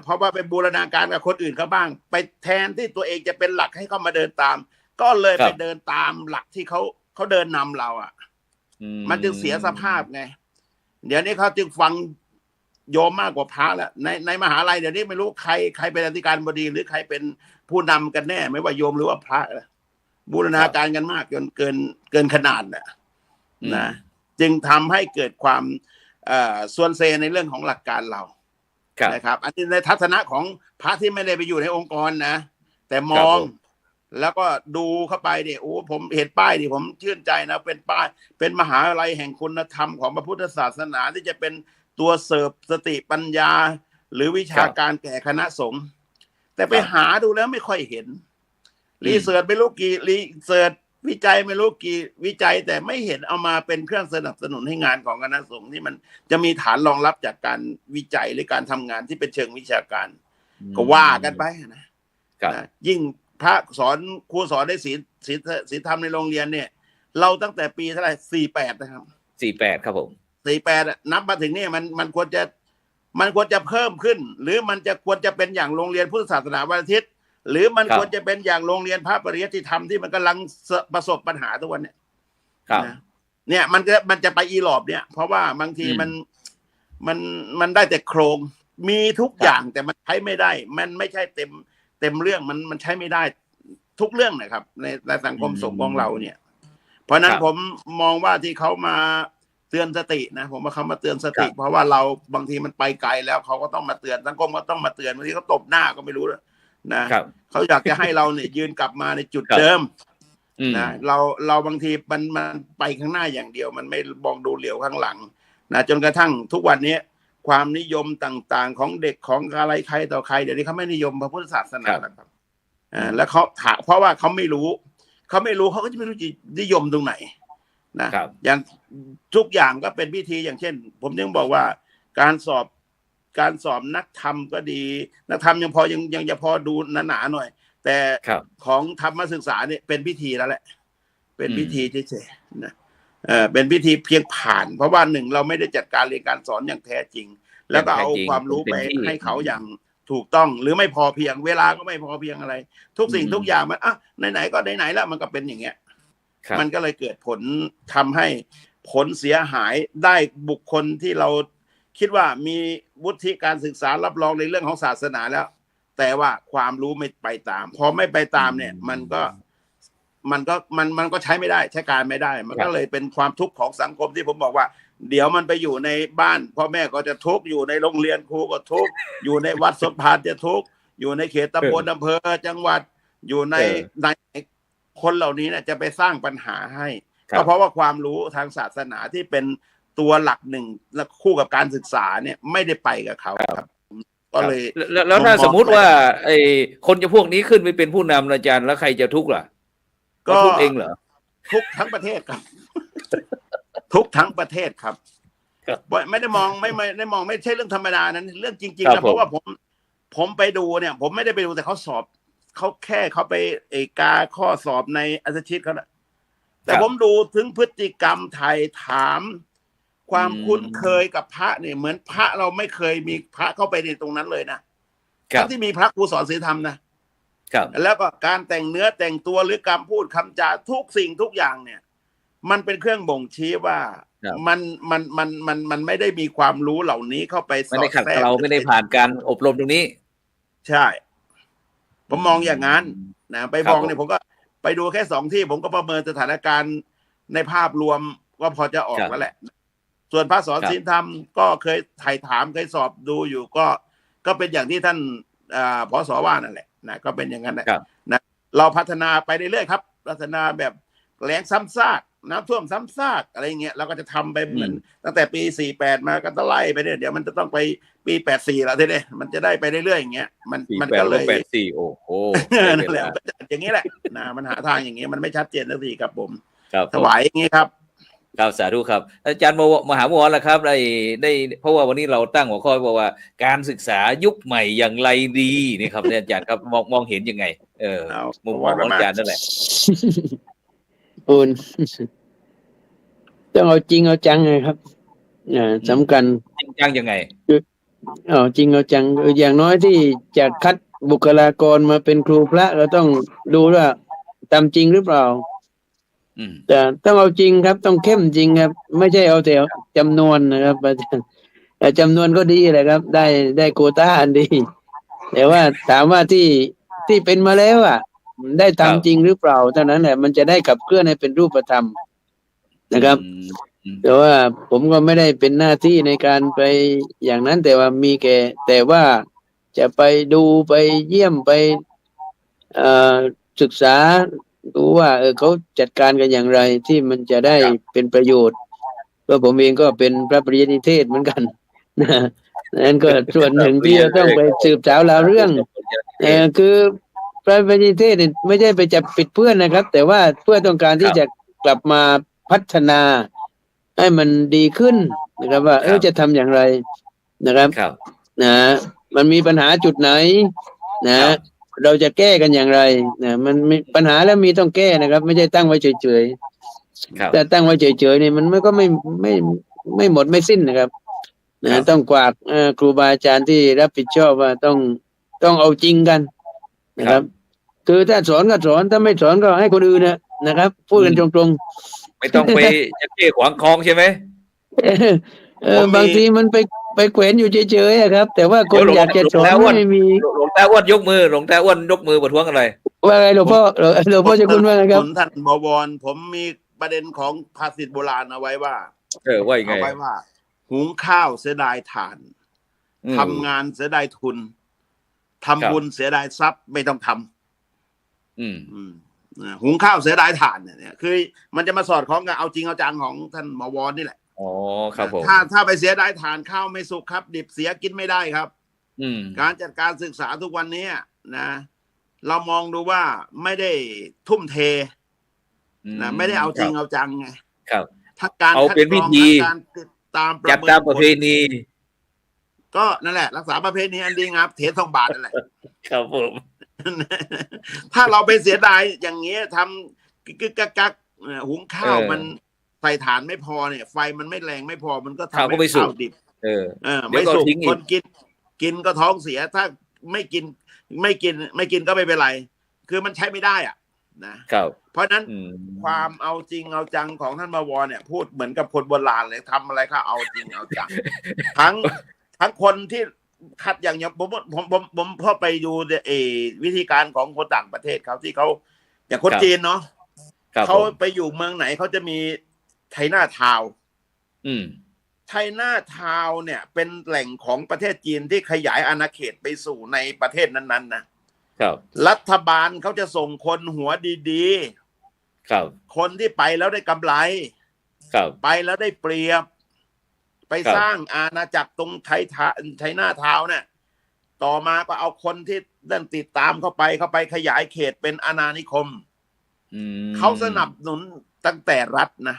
เพราะว่าไปบูรณาการกับคนอื่นเขาบ้างไปแทนที่ตัวเองจะเป็นหลักให้เขามาเดินตามก็เลยไปเดินตามหลักที่เขาเดินนำเรามันจึงเสียสภาพไงเดี๋ยวนี้เขาจึงฟังโยมมากกว่าพระแล้วในมหาลัยเดี๋ยวนี้ไม่รู้ใครเป็นอธิการบดีหรือใครเป็นผู้นำกันแน่ไม่ว่าโยมหรือว่าพระบูรณาการกันมากจนเกินขนาดนะจึงทำให้เกิดความส่วนเซในเรื่องของหลักการเรานะครับอันนี้ในทัศนะของพระที่ไม่ได้ไปอยู่ในองค์กรนะแต่มอง แล้วก็ดูเข้าไปเนี่ยโอ้ผมเห็นป้ายดิผมชื่นใจนะเป็นป้ายเป็นมหาลัยแห่งคุณธรรมของพระพุทธศาสนาที่จะเป็นตัวเสิร์ฟสติปัญญา หรือวิชาการแก่คณะสงฆ์แต่ไปหาดูแล้วไม่ค่อยเห็นรีเสิร์ชไม่รู้กี่รีเสิร์ชวิจัยไม่รู้กี่วิจัยแต่ไม่เห็นเอามาเป็นเครื่องสนับสนุนให้งานของคณะสงฆ์ที่มันจะมีฐานรองรับจากการวิจัยหรือการทำงานที่เป็นเชิงวิชาการก็ว่ากันไปนะยิ่งพระสอนครูสอนได้ศีลธรรมในโรงเรียนเนี่ยเราตั้งแต่ปีเท่าไหร่48นะครับ48ครับผม48นับมาถึงนี่มันควรจะเพิ่มขึ้นหรือมันจะควรจะเป็นอย่างโรงเรียนพุทธศาสนาวันอาทิตย์หรือมันควรจะเป็นอย่างโรงเรียนพระปริยัติธรรมที่มันกำลังประสบปัญหาทุกวันเนี่ยเนี่ยมันจะไปอีหลอบเนี่ยเพราะว่าบางทีมันได้แต่โครงมีทุกอย่างแต่มันใช้ไม่ได้มันไม่ใช่เต็มเรื่องมันใช้ไม่ได้ทุกเรื่องนะครับในสังคมสงฆ์ของเราเนี่ยเพราะนั้นผมมองว่าที่เขามาเตือนสตินะผมว่าเขามาเตือนสติเพราะว่าเราบางทีมันไปไกลแล้วเขาก็ต้องมาเตือนสังคมก็ต้องมาเตือนบางทีเขาตบหน้าก็ไม่รู้นะเขาอยากจะให้เราเนี่ยยืนกลับมาในจุดเดิมนะเราบางทีมันไปข้างหน้าอย่างเดียวมันไม่มองดูเหลียวข้างหลังนะจนกระทั่งทุกวันนี้ความนิยมต่างๆของเด็กของอะไรใครต่อใครเดี๋ยวนี้เขาไม่นิยมพระพุทธศาสนาแล้วครับแล้วเขาถามเพราะว่าเขาไม่รู้เขาก็จะไม่รู้จะนิยมตรงไหนนะอย่างทุกอย่างก็เป็นพิธีอย่างเช่นผมยังบอกว่าการสอบนักธรรมก็ดีนักธรรมยังจะพอดูหนาๆหน่อยแต่ของธรรมศึกษาเนี่ยเป็นพิธีแล้วแหละเป็นพิธีเฉยๆนะเป็นพิธีเพียงผ่านเพราะว่าหนึ่งเราไม่ได้จัดการเรียนการสอนอย่างแท้จริงแล้วก็เอาความรู้ไปให้เขาอย่างถูกต้องหรือไม่พอเพียงเวลาก็ไม่พอเพียงอะไรทุกสิ่งทุกอย่างมันไหนๆก็ไหนๆแล้วมันก็เป็นอย่างเงี้ยมันก็เลยเกิดผลทำให้ผลเสียหายได้บุคคลที่เราคิดว่ามีวุฒิการศึกษารับรองในเรื่องของศาสนาแล้วแต่ว่าความรู้ไม่ไปตามพอไม่ไปตามเนี่ยมันก็ใช้ไม่ได้ใช้การไม่ได้มันก็เลยเป็นความทุกข์ของสังคมที่ผมบอกว่าเดี๋ยวมันไปอยู่ในบ้านพ่อแม่ก็จะทุกข์อยู่ในโรงเรียนครูก็ทุกข์อยู่ในวัดสมภารจะทุกข์อยู่ในเขตตำบลอำเภอจังหวัดอยู่ในคนเหล่านี้เนี่ยจะไปสร้างปัญหาให้ก็เพราะว่าความรู้ทางศาสนาที่เป็นตัวหลักหนึ่งและคู่กับการศึกษาเนี่ยไม่ได้ไปกับเขาครับก็เลยแล้วถ้าสมมุติว่าไอ้คนจะพวกนี้ขึ้นไปเป็นผู้นำอาจารย์แล้วใครจะทุกข์ล่ะก็ทุกข์เองเหรอทุกทั้งประเทศครับทุกทั้งประเทศครับไม่ได้มองไม่ใช่เรื่องธรรมดานั้นเรื่องจริงๆนะเพราะว่าผมไปดูเนี่ยผมไม่ได้ไปดูแต่เขาสอบเขาไปกาข้อสอบในอาชีพเขาแต่ผมดูถึงพฤติกรรมไทยถามความคุ้นเคยกับพระเนี่ยเหมือนพระเราไม่เคยมีพระเข้าไปในตรงนั้นเลยนะทั้งที่มีพระครูสอนศีลธรรมนะแล้วก็การแต่งเนื้อแต่งตัวหรือการพูดคำจาทุกสิ่งทุกอย่างเนี่ยมันเป็นเครื่องบ่งชี้ว่ามันไม่ได้มีความรู้เหล่านี้เข้าไปสอดแทรกไม่ได้ขัดเราไม่ได้ผ่านการอบรมตรงนี้ใช่ผมมองอย่างนั้นนะไปมองเนี่ยผมก็ไปดูแค่2 ที่ผมก็ประเมินสถานการณ์ในภาพรวมก็พอจะออกแล้วแหละส่วนพระสอนศีลธรรมก็เคยถ่ายถามเคยสอบดูอยู่ก็เป็นอย่างที่ท่านผส.ว่านั่นแหละนะก็เป็นอย่างนั้นนะเราพัฒนาไปเรื่อยๆครับพัฒนาแบบแล้งซ้ำซากน้ำท่วมซ้ำซากอะไรเงี้ยเราก็จะทำไปเหมือนตั้งแต่ปี48มาก็ต้องไล่ไปเนี่ยเดี๋ยวมันจะต้องไปปี84แล้วทีนี้มันจะได้ไปเรื่อยๆอย่างเงี้ยมันก็เลย84โอ้โหนั่นแหละอย่างนี้แหละนะมันหาทางอย่างเงี้ยมันไม่ชัดเจนสักทีครับผมถวายอย่างงี้ครับครับสาธุครับอาจารย์มหาบัวล่ะครับได้เพราะว่าวันนี้เราตั้งหัวข้อบอกว่าการศึกษายุคใหม่อย่างไรดีนี่ครับอาจารย์ครับมองเห็นยังไงมุมมองของอาจารย์นั่นแหละคุณต้องเอาจริงเอาจังไงครับสำคัญจริงจังยังไงจริงเอาจังอย่างน้อยที่จะคัดบุคลากรมาเป็นครูพระเราต้องดูว่าทำจริงหรือเปล่าแต่ต้องเอาจริงครับต้องเข้มจริงครับไม่ใช่เอาแต่จำนวนนะครับแต่จำนวนก็ดีแหละครับได้โควต้าอันดีแต่ว่าถามว่าที่เป็นมาแล้วได้ทำจริงหรือเปล่าเท่านั้นแหละมันจะได้ขับเคลื่อนให้เป็นรูปธรรมนะครับแต่ว่าผมก็ไม่ได้เป็นหน้าที่ในการไปอย่างนั้นแต่ว่ามีแต่ว่าจะไปดูไปเยี่ยมไป ศึกษาดูว่าเขาจัดการกันอย่างไรที่มันจะได้เป็นประโยชน์เพราะผมเองก็เป็นพระปริยติเทศเหมือนกันนะนั้นก็ส่วนหนึ่งที่จะต้องไปสืบสาวราวเรื่องคือพระปริยติเทศเนี่ยไม่ใช่ไปจับปิดเพื่อนนะครับ แต่ว่าเพื่อต้องการที่จะกลับมาพัฒนาให้มันดีขึ้นนะครับว่าจะทำอย่างไรนะครับนะมันมีปัญหาจุดไหนนะเราจะแก้กันอย่างไรนะมันมีปัญหาแล้วมีต้องแก้นะครับไม่ใช่ตั้งไว้เฉยๆแต่ตั้งไว้เฉยๆนี่มันก็ไม่หมดไม่สิ้นนะครับนะต้องกวาดครูบาอาจารย์ที่รับผิดชอบว่าต้องเอาจริงกันนะครับคือถ้าสอนก็สอนถ้าไม่สอนก็ให้คนอื่นนะครับพูดกันตรงๆไม่ต้องไปจะเก้ขวางคลองใช่ไหมบางทีมันไปแขวนอยู่เฉยๆครับ แต่ว่าคนอยากจะสอนไม่มีหลวงตาอ้วนยกมือหลวงตาอ้วนยกมือประท้วงอะไรว่าไงหลวงพ่อจะคุณว่าไงครับท่านบวรผมมีประเด็นของภาษิตโบราณเอาไว้ว่าว่ายังไงเอาไว้ว่าหุงข้าวเสียดายถ่านทำงานเสียดายทุนทำบุญเสียดายทรัพย์ไม่ต้องทำหุงข้าวเสียดายถ่านเนี่ยคือมันจะมาสอดคล้องกับเอาจริงเอาจังของท่านบวรนี่แหละอ๋อครับผมถ้าไปเสียดายถ่านข้าวไม่สุกครับดิบเสียกินไม่ได้ครับการจัดการศึกษาทุกวันนี้นะเรามองดูว่าไม่ได้ทุ่มเทนะไม่ได้เอาจริงเอาจังไงครับถ้าการเอาเป็นพิธีการติดตามจัดตามประเพณีก็นั่นแหละรักษาประเพณีอันดีงามเทศทองบาทนั่นแหละครับผมถ้าเราไปเสียดายอย่างเงี้ยทำกักหุงข้าวมันไฟถ่านไม่พอเนี่ยไฟมันไม่แรงไม่พอมันก็ทำให้ข้าวดิบไม่สุกคนกินก็ท้องเสียถ้าไม่กินก็ไม่เป็นไรคือมันใช้ไม่ได้นะครับเพราะนั้นความเอาจริงเอาจังของท่านบวรเนี่ยพูดเหมือนกับคนโบราณเลยทำอะไรก็เอาจริงเอาจังทั้งคนที่ขัดอย่างผมพอไปดูวิธีการของคนต่างประเทศเขาที่เขาอย่างคนจีนเนาะเขาไปอยู่เมืองไหนเขาจะมีไชน่าทาวน์ไชน่าทาวน์เนี่ยเป็นแหล่งของประเทศจีนที่ขยายอาณาเขตไปสู่ในประเทศนั้นๆนะครับรัฐบาลเขาจะส่งคนหัวดีๆครับคนที่ไปแล้วได้กำไรครับไปแล้วได้เปรียบไปสร้างอาณาจักรตรงไชน่าทาวน์เนี่ยต่อมาก็เอาคนที่ดันติดตามเข้าไปขยายเขตเป็นอาณานิคมเขาสนับสนุนตั้งแต่รัฐนะ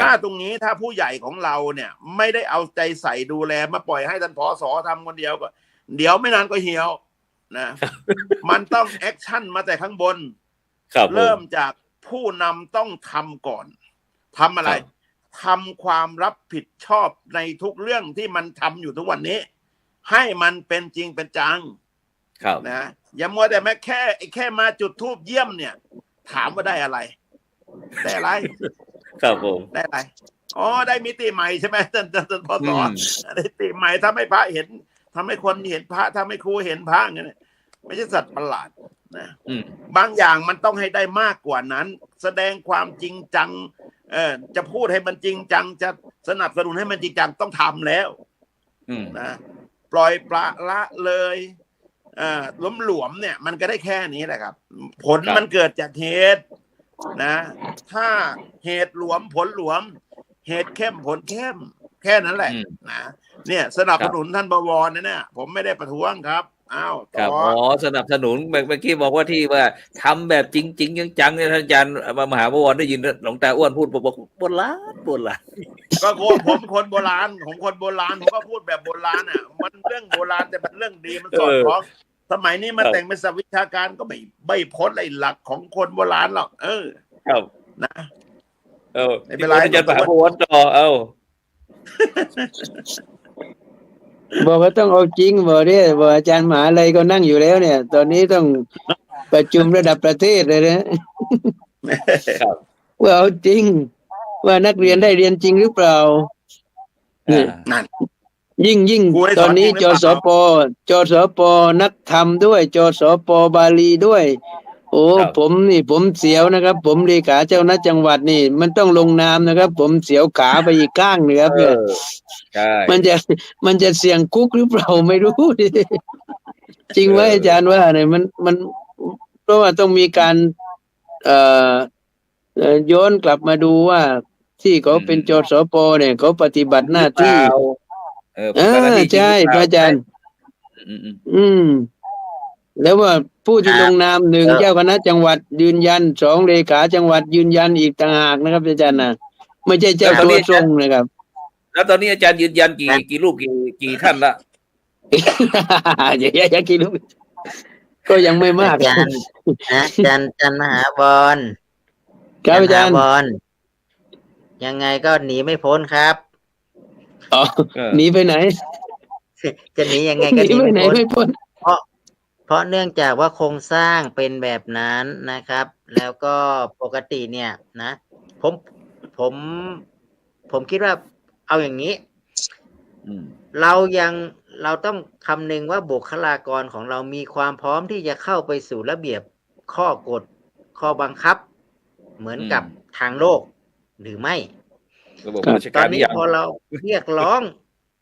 ถ้าตรงนี้ถ้าผู้ใหญ่ของเราเนี่ยไม่ได้เอาใจใส่ดูแลมาปล่อยให้ท่านผส.ทำคนเดียวก็เดี๋ยวไม่นานก็เหี่ยวนะมันต้องแอคชั่นมาแต่ข้างบนเริ่มจากผู้นำต้องทำก่อนทำอะไรทำความรับผิดชอบในทุกเรื่องที่มันทำอยู่ทุกวันนี้ให้มันเป็นจริงเป็นจังนะอย่ามัวแต่แค่มาจุดธูปเยี่ยมเนี่ยถามว่าได้อะไรได้อะไรครับผมได้อะไรอ๋อได้มิติใหม่ใช่ไหมท่านพศมิติใหม่ทำให้พระเห็นทำให้คนเห็นพระทำให้ครูเห็นพระเนี่ยไม่ใช่สัตว์ประหลาดนะบางอย่างมันต้องให้ได้มากกว่านั้นแสดงความจริงจังจะพูดให้มันจริงจังจะสนับสนุนให้มันจริงจังต้องทำแล้วนะปล่อยปละละเลยหลวมเนี่ยมันก็ได้แค่นี้แหละครับผลมันเกิดจากเหตุนะถ้าเหตุหลวมผลหลวมเหตุเข้มผลเข้มแค่นั้นแหละนะเนี่ยสนับสนุนท่านบวรเนี่ยผมไม่ได้ประท้วงครับอ้าวครับอ๋อสนับสนุนเมื่อกี้บอกว่าที่ว่าทำแบบจริงๆจังๆเนี่ยท่านอาจารย์มหาบวรได้ยินหลวงตาอ้วนพูดบอกโบราณก็ผมคนโบราณของคนโบราณผมก็พูดแบบโบราณมันเรื่องโบราณแต่เป็นเรื่องดีมันสอดคล้องสมัยนี้มันแต่งเป็นศัพท์วิชาการก็ไม่พ้นไอ้หลักของคนโบราณหรอกครับนะไม่เป็นไรอาจารย์มหาบวรต่อบอกว่าต้องเอาจริงบอกเนี่ยบอกอาจารย์มหาอะไรก็นั่งอยู่แล้วเนี่ยตอนนี้ต้องประชุมระดับประเทศเลยนะว่าเอาจริงว่านักเรียนได้เรียนจริงหรือเปล่านั่นยิ่งตอนนี้จสปนักธรรมด้วยจสปบาลีด้วยโอ้ผมเสียวนะครับผมเลขาเจ้าหน้าจังหวัดนี่มันต้องลงนามนะครับผมเสียวขาไปอีกข้างเลยครับเนี่ยมันจะเสี่ยงคุกหรือเปล่าไม่รู้จริงไหมอาจารย์ว่าเนี่ยมัน เพราะว่าต้องมีการเอ่อย้อนกลับมาดูว่าที่เขาเป็นจสปเนี่ยเขาปฏิบัติหน้าที่ปฏิบัติหน้าที่จริง ใช่ หรือ พ เป ระ ล่า อาจารย์ อืม แล้วว่าผู้ที่ลงนามหนึ่งเจ้าคณะจังหวัดยืนยันสองเลขาจังหวัดยืนยันอีกต่างหากนะครับอาจารย์นะไม่ใช่เจ้าตัวทรงนะครับ แล้วตอนนี้อาจารย์ยืนยันกี่รูปกี่ท่านละ อย่าคิดลูกก็ยังไม่มาก อาจารย์มหาบอล ครับอาจารย์ มหบอลยังไงก็หนีไม่พ้นครับ อ๋อหนีไปไหน จะหนียังไงก็หนี ไป ไม่ ไหน พ้น ไม่พ้น เพราะเนื่องจากว่าโครงสร้างเป็นแบบนั้นนะครับ แล้วก็ปกติเนี่ยนะ ผมคิดว่าเอาอย่างนี้ เราต้องคำนึงว่าบุคลากรของเรามีความพร้อมที่จะเข้าไปสู่ระเบียบข้อกฎข้อบังคับ เหมือนกับทางโลกหรือไม่ตอนนี้พอเราเรียกร้อง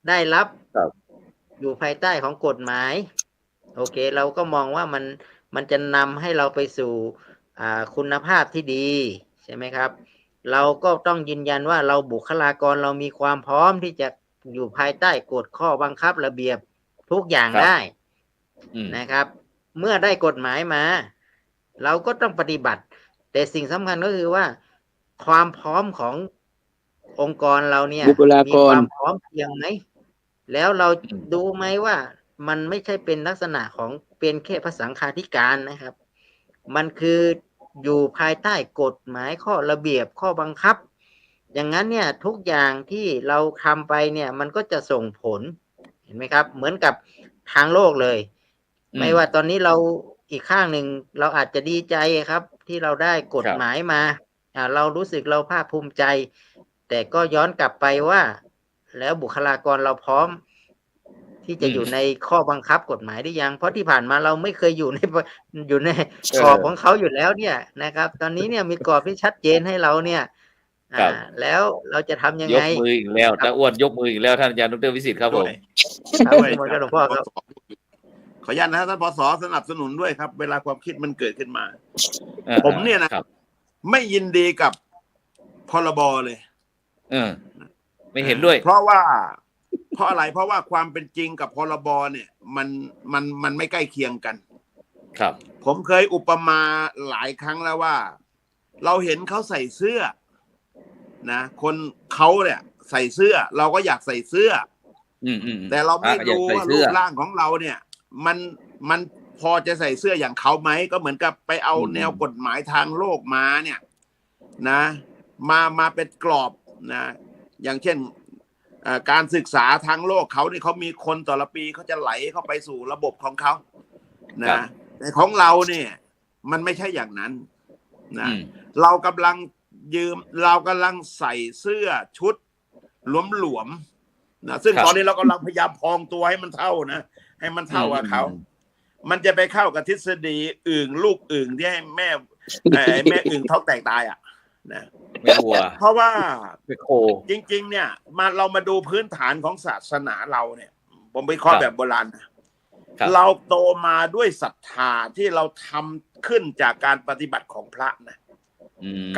ได้รับอยู่ภายใต้ของกฎหมายโอเคเราก็มองว่ามันจะนำให้เราไปสู่คุณภาพที่ดีใช่ไหมครับเราก็ต้องยืนยันว่าเราบุคลากรเรามีความพร้อมที่จะอยู่ภายใต้กฎข้อบังคับระเบียบทุกอย่างได้นะครับเมื่อได้กฎหมายมาเราก็ต้องปฏิบัติแต่สิ่งสำคัญก็คือว่าความพร้อมขององค์กรเราเนี่ยมีความพร้อมเพียงไหมแล้วเราดูไหมว่ามันไม่ใช่เป็นลักษณะของเป็นแค่พระสังฆาธิการนะครับมันคืออยู่ภายใต้กฎหมายข้อระเบียบข้อบังคับอย่างนั้นเนี่ยทุกอย่างที่เราทำไปเนี่ยมันก็จะส่งผลเห็นไหมครับเหมือนกับทางโลกเลยไม่ว่าตอนนี้เราอีกข้างหนึ่งเราอาจจะดีใจครับที่เราได้กฎหมายมาเรารู้สึกเราภาคภูมิใจแต่ก็ย้อนกลับไปว่าแล้วบุคลากรเราพร้อมที่จะอยู่ในข้อบังคับกฎหมายหรือยังเพราะที่ผ่านมาเราไม่เคยอยู่ในกรอบของเขาอยู่แล้วเนี่ยนะครับตอนนี้เนี่ยมีกรอบที่ชัดเจนให้เราเนี่ยแล้วเราจะทำยังไงยกมืออีกแล้วตาอ้วนยกมืออีกแล้วท่านอาจารย์ดร.วิสิทธิ์ครับผมหลวงพ่อครับขออนุญาตนะท่านผส.สนับสนุนด้วยครับเวลาความคิดมันเกิดขึ้นมาผมเนี่ยนะไม่ยินดีกับพรบเลยไม่เห็นด้วยเพราะอะไรเพราะว่าความเป็นจริงกับพรบเนี่ยมันไม่ใกล้เคียงกันครับผมเคยอุปมาหลายครั้งแล้วว่าเราเห็นเขาใส่เสื้อนะคนเขาเนี่ยใส่เสื้อเราก็อยากใส่เสื้อแต่เราไม่รู้ว่ารูปร่างของเราเนี่ยมันพอจะใส่เสื้ออย่างเขาไหมก็เหมือนกับไปเอาแนวกฎหมายทางโลกมาเนี่ยนะมาเป็นกรอบนะอย่างเช่นการศึกษาทางโลกเขาเนี่ยเขามีคนต่อละปีเขาจะไหลเข้าไปสู่ระบบของเขานะแต่ของเราเนี่ยมันไม่ใช่อย่างนั้นนะเรากำลังใส่เสื้อชุดหลวมๆนะซึ่งตอนนี้เรากำลังพยายามพองตัวให้มันเท่านะให้มันเท่ากับเขามันจะไปเข้ากับทฤษฎีอึ่งลูกอึ่งที่ให้แม่อึ่งท้องแตกตายอ่ะนะเพราะว่าจริงๆเนี่ยเรามาดูพื้นฐานของศาสนาเราเนี่ยผมไปข้อแบบโบราณเราโตมาด้วยศรัทธาที่เราทำขึ้นจากการปฏิบัติของพระนะ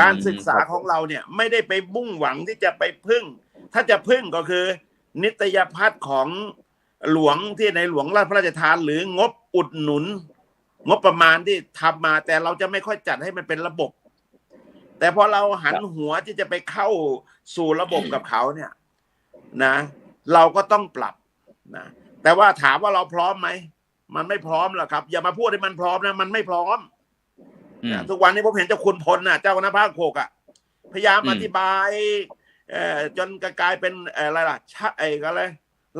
การศึกษาของเราเนี่ยไม่ได้ไปมุ่งหวังที่จะไปพึ่งถ้าจะพึ่งก็คือนิตยพัฒน์ของหลวงที่ในหลวงพระราชทานหรืองบอุดหนุนงบประมาณที่ทำมาแต่เราจะไม่ค่อยจัดให้มันเป็นระบบแต่พอเราหันหัวที่จะไปเข้าสู่ระบบกับเขาเนี่ยนะเราก็ต้องปรับนะแต่ว่าถามว่าเราพร้อมไหมมันไม่พร้อมหรอกครับอย่ามาพูดให้มันพร้อมนะมันไม่พร้อมนะทุกวันนี้ผมเห็นเจ้าคุณพลน่ะเจ้าคณะภาค6พยายามอธิบายจนกลายเป็นอะไรล่ะอะไร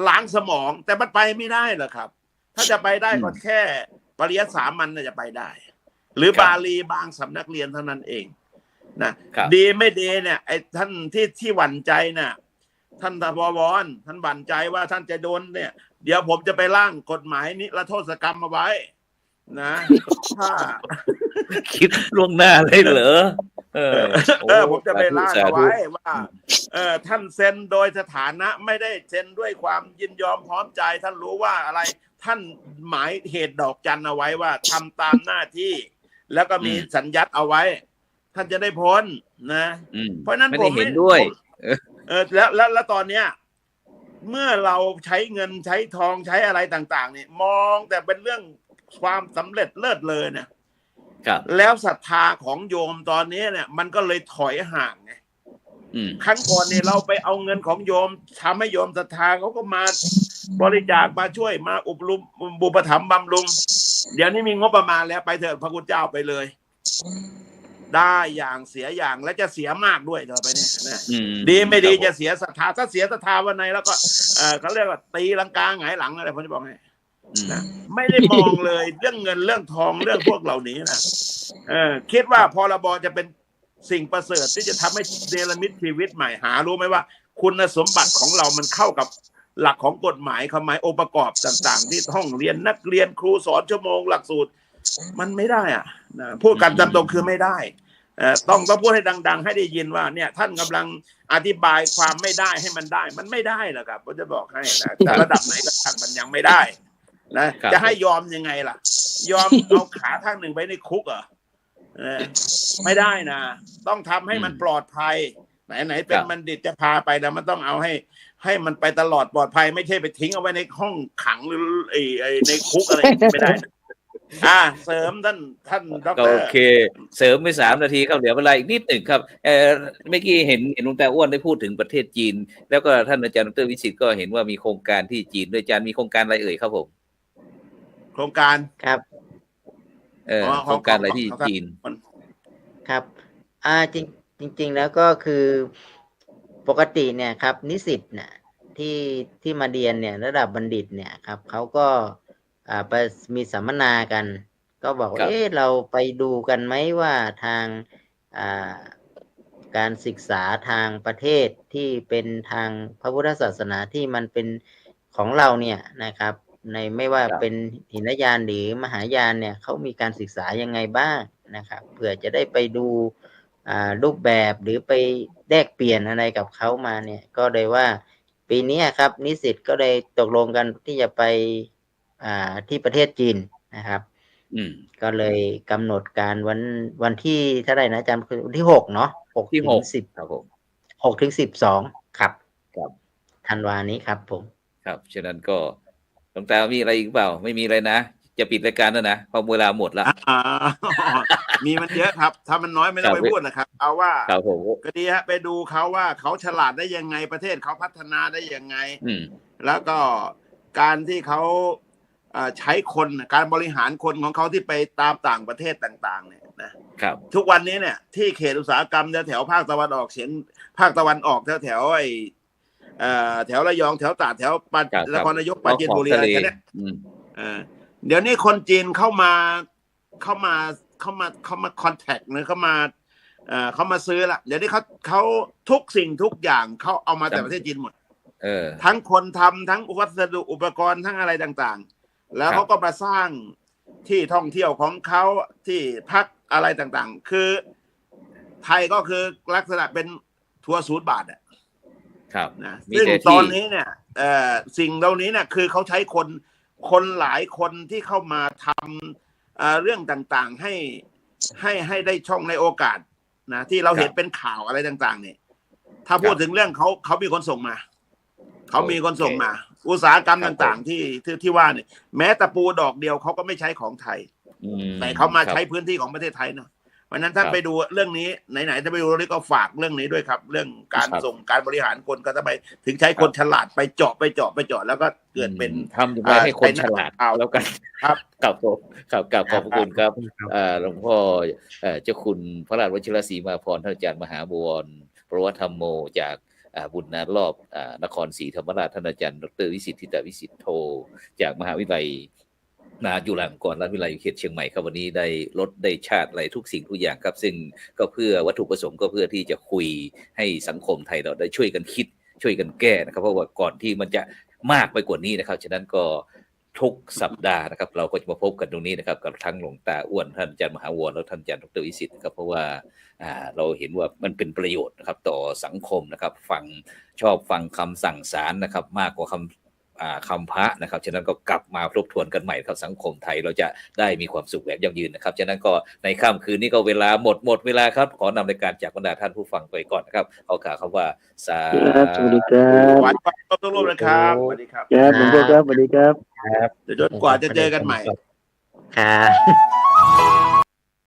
ล้างสมองแต่มันไปไม่ได้หรอกครับถ้าจะไปได้ก็แค่ปริยัติสามัญน่ะจะไปได้หรือบาลีบางสำนักเรียนเท่านั้นเองนะดีไม่ดีเนี่ยไอ้ท่านที่หวั่นใจน่ะท่านทบวรท่านหวั่นใจว่าท่านจะโดนเนี่ยเดี๋ยวผมจะไปร่างกฎหมายนิรโทษกรรมมาไว้นะถ้าคิดล่วงหน้าเลยเหรอผมจะไปร่างเอาไว้ว่าท่านเซ็นโดยสถานะไม่ได้เซ็นด้วยความยินยอมพร้อมใจท่านรู้ว่าอะไรท่านหมายเหตุดอกจันเอาไว้ว่าทำตามหน้าที่ แล้วก็มีสัญญัติเอาไว้ ท่านจะได้พ้นนะ เพราะนั้นผมเห็นด้วย แล้วตอนเนี้ยเมื่อเราใช้เงินใช้ทองใช้อะไรต่างๆเนี่ยมองแต่เป็นเรื่องความสำเร็จเลิศเลยเนี่ยแล้วศรัทธาของโยมตอนนี้เนี่ยมันก็เลยถอยห่างไงครั้งก่อนเนี่ยเราไปเอาเงินของโยมทำให้โยมศรัทธาเขาก็มาบริจาคมาช่วยมาอุปลุมบุปถัมภ์บำรุงเดี๋ยวนี้มีงบประมาณแล้วไปเถิดพระคุณเจ้าไปเลยได้อย่างเสียอย่างและจะเสียมากด้วยต่อไปเนี่ยนะดีไม่ดีจะเสียศรัทธาถ้าเสียศรัทธาวันไหนแล้วก็เขาเรียกว่าตีลังกาหงายหลังอะไรผมจะบอกให้นะไม่ได้มองเลยเรื่องเงินเรื่องทองเรื่องพวกเหล่านี้นะคิดว่าพรบจะเป็นสิ่งประเสริฐที่จะทำให้เนรมิตชีวิตใหม่หารู้ไหมว่าคุณสมบัติของเรามันเข้ากับหลักของกฎหมายคำหมายองค์ประกอบต่างๆที่ห้องเรียนนักเรียนครูสอนชั่วโมงหลักสูตรมันไม่ได้อ่ะนะพูดกันตามตรงคือไม่ได้ต้องพูดให้ดังๆให้ได้ยินว่าเนี่ยท่านกำลังอธิบายความไม่ได้ให้มันได้มันไม่ได้หรอกครับผมจะบอกให้นะแต่ระดับไหนก็ช่างมันยังไม่ได้นะจะให้ยอมยังไงล่ะยอมเอาขาข้างหนึ่งไว้ในคุกเหรอไม่ได้นะต้องทำให้มันปลอดภัยไหนเป็นบัณฑิตจะพาไปนะมันต้องเอาให้มันไปตลอดปลอดภัยไม่ใช่ไปทิ้งเอาไว้ในห้องขังหรือในคุกอะไรไม่ได้เสริมท่านดร.โอเคเสริมไป3 นาทีครับเหลือเวลาอีกนิดหนึ่งครับเมื่อกี้เห็นหลวงตาอ้วนได้พูดถึงประเทศจีนแล้วก็ท่านอาจารย์ดร.วิสิทธิ์ก็เห็นว่ามีโครงการที่จีนด้วยอาจารย์มีโครงการอะไรเอ่ยครับผมโครงการครับโครงการอะไรที่จีนครับจริงแล้วก็คือปกติเนี่ยครับนิสิตเนี่ยที่มาเรียนเนี่ยระดับบัณฑิตเนี่ยครับเขาก็ไปมีสัมมนากันก็บอกว่าเราไปดูกันไหมว่าทางการศึกษาทางประเทศที่เป็นทางพระพุทธศาสนาที่มันเป็นของเราเนี่ยนะครับในไม่ว่าเป็นหินยานหรือมหายานเนี่ยเขามีการศึกษายังไงบ้างนะครับเผื่อจะได้ไปดูรูปแบบหรือไปแลกเปลี่ยนอะไรกับเขามาเนี่ยก็เลยว่าปีนี้ครับนิสิตก็เลยตกลงกันที่จะไปที่ประเทศจีนนะครับก็เลยกำหนดการวันที่เท่าไหร่นะอาจารย์คือวันที่6เนาะ6 ถึง 10ครับผม6 ถึง 12ครับธันวานี้ครับผมครับฉะนั้นก็หลวงตามีอะไรอีกเปล่าไม่มีอะไรนะจะปิดรายการแล้วนะพอเวลาหมดแล้วมีมันเยอะครับถ้ามันน้อยไม่ต้องไปพูดนะครับเอาว่าก็ดีฮะไปดูเขาว่าเขาฉลาดได้ยังไงประเทศเขาพัฒนาได้ยังไงแล้วก็การที่เขาใช้คนการบริหารคนของเขาที่ไปตามต่างประเทศต่างๆเนี่ยนะครับทุกวันนี้เนี่ยที่เขตอุตสาหกรรมแถวภาคตะวันออกเฉียงภาคตะวันออกแถวแถวระยองแถวตราดแถวนครนายกปราจีนบุรีอะไรเนี่ยเดี๋ยวนี้คนจีนเข้ามาคอนแทคหรือเข้ามาซื้อละเดี๋ยวนี้เขาทุกสิ่งทุกอย่างเขาเอามาจากประเทศจีนหมดทั้งคนทำทั้งวัสดุอุปกรณ์ทั้งอะไรต่างๆแล้วเขาก็มาสร้างที่ท่องเที่ยวของเขาที่พักอะไรต่างๆคือไทยก็คือลักษณะเป็นทัวร์0 บาทนะซึ่งตอนนี้เนี่ยสิ่งเหล่านี้เนี่ยคือเขาใช้คนหลายคนที่เข้ามาทำเรื่องต่างๆให้ได้ช่องในโอกาสนะที่เราเห็นเป็นข่าวอะไรต่างๆเนี่ยถ้าพูดถึงเรื่องเขามีคนส่งมาอุตสาหกรรมต่างๆที่ว่าเนี่ยแม้ตะปูดอกเดียวเขาก็ไม่ใช้ของไทยแต่เขามาใช้พื้นที่ของประเทศไทยนะเพราะนั้นท่านไปดูเรื่องนี้ไหนๆจะไปดูเรื่องนี้ก็ฝากเรื่องนี้ด้วยครับเรื่องการส่งการบริหารคนก็ทำไมถึงใช้คนฉลาดไปเจาะแล้วก็เกิดเป็นทำยังไงให้คนฉลาดเอาแล้วกันครับกับขอบคุณครับหลวงพ่อเจ้าคุณพระราชวชิรศรีมาพรท่านอาจารย์มหาบวรปรวัตธรรมโมจากบุญนารอบนครศรีธรรมราชท่านอาจารย์ดร.วิสิทธิ์ธิตวิสิทธิ์โทจากมหาวิทยาลัยจุฬาลงกรณราชวิทยาลัยเขตเชียงใหม่ครับวันนี้ได้ลดได้ชาติอะไรทุกสิ่งทุกอย่างครับซึ่งก็เพื่อวัตถุประสงค์ก็เพื่อที่จะคุยให้สังคมไทยเราได้ช่วยกันคิดช่วยกันแก้นะครับเพราะว่าก่อนที่มันจะมากไปกว่านี้นะครับฉะนั้นก็ทุกสัปดาห์นะครับเราก็จะมาพบกันตรงนี้นะครับกับทั้งหลวงตาอ้วนท่านอาจารย์มหาวรและท่านอาจารย์ดร.วิสิทธิ์นะครับเพราะว่าเราเห็นว่ามันเป็นประโยชน์นะครับต่อสังคมนะครับชอบฟังคำสั่งศาลนะครับมากกว่าค คำพระนะครับฉะนั้นก็กลับมาทบทวนกันใหม่ครับสังคมไทยเราจะได้มีความสุขแบบยั่งยืนนะครับฉะนั้นก็ในค่ำคืนนี้ก็เวลาหมดเวลาครับขอนำรายการจากบรรดาท่านผู้ฟังไปก่อนนะครับเอาข่าวคำว่าสา ครับสวัสดีครั หวา บ นฟังทุกรูปนะครับสวัสดีครับ ครับหลวงพ่อครับสวัสดีครับ จนกว่าจะเจอกันใหม่ ครับ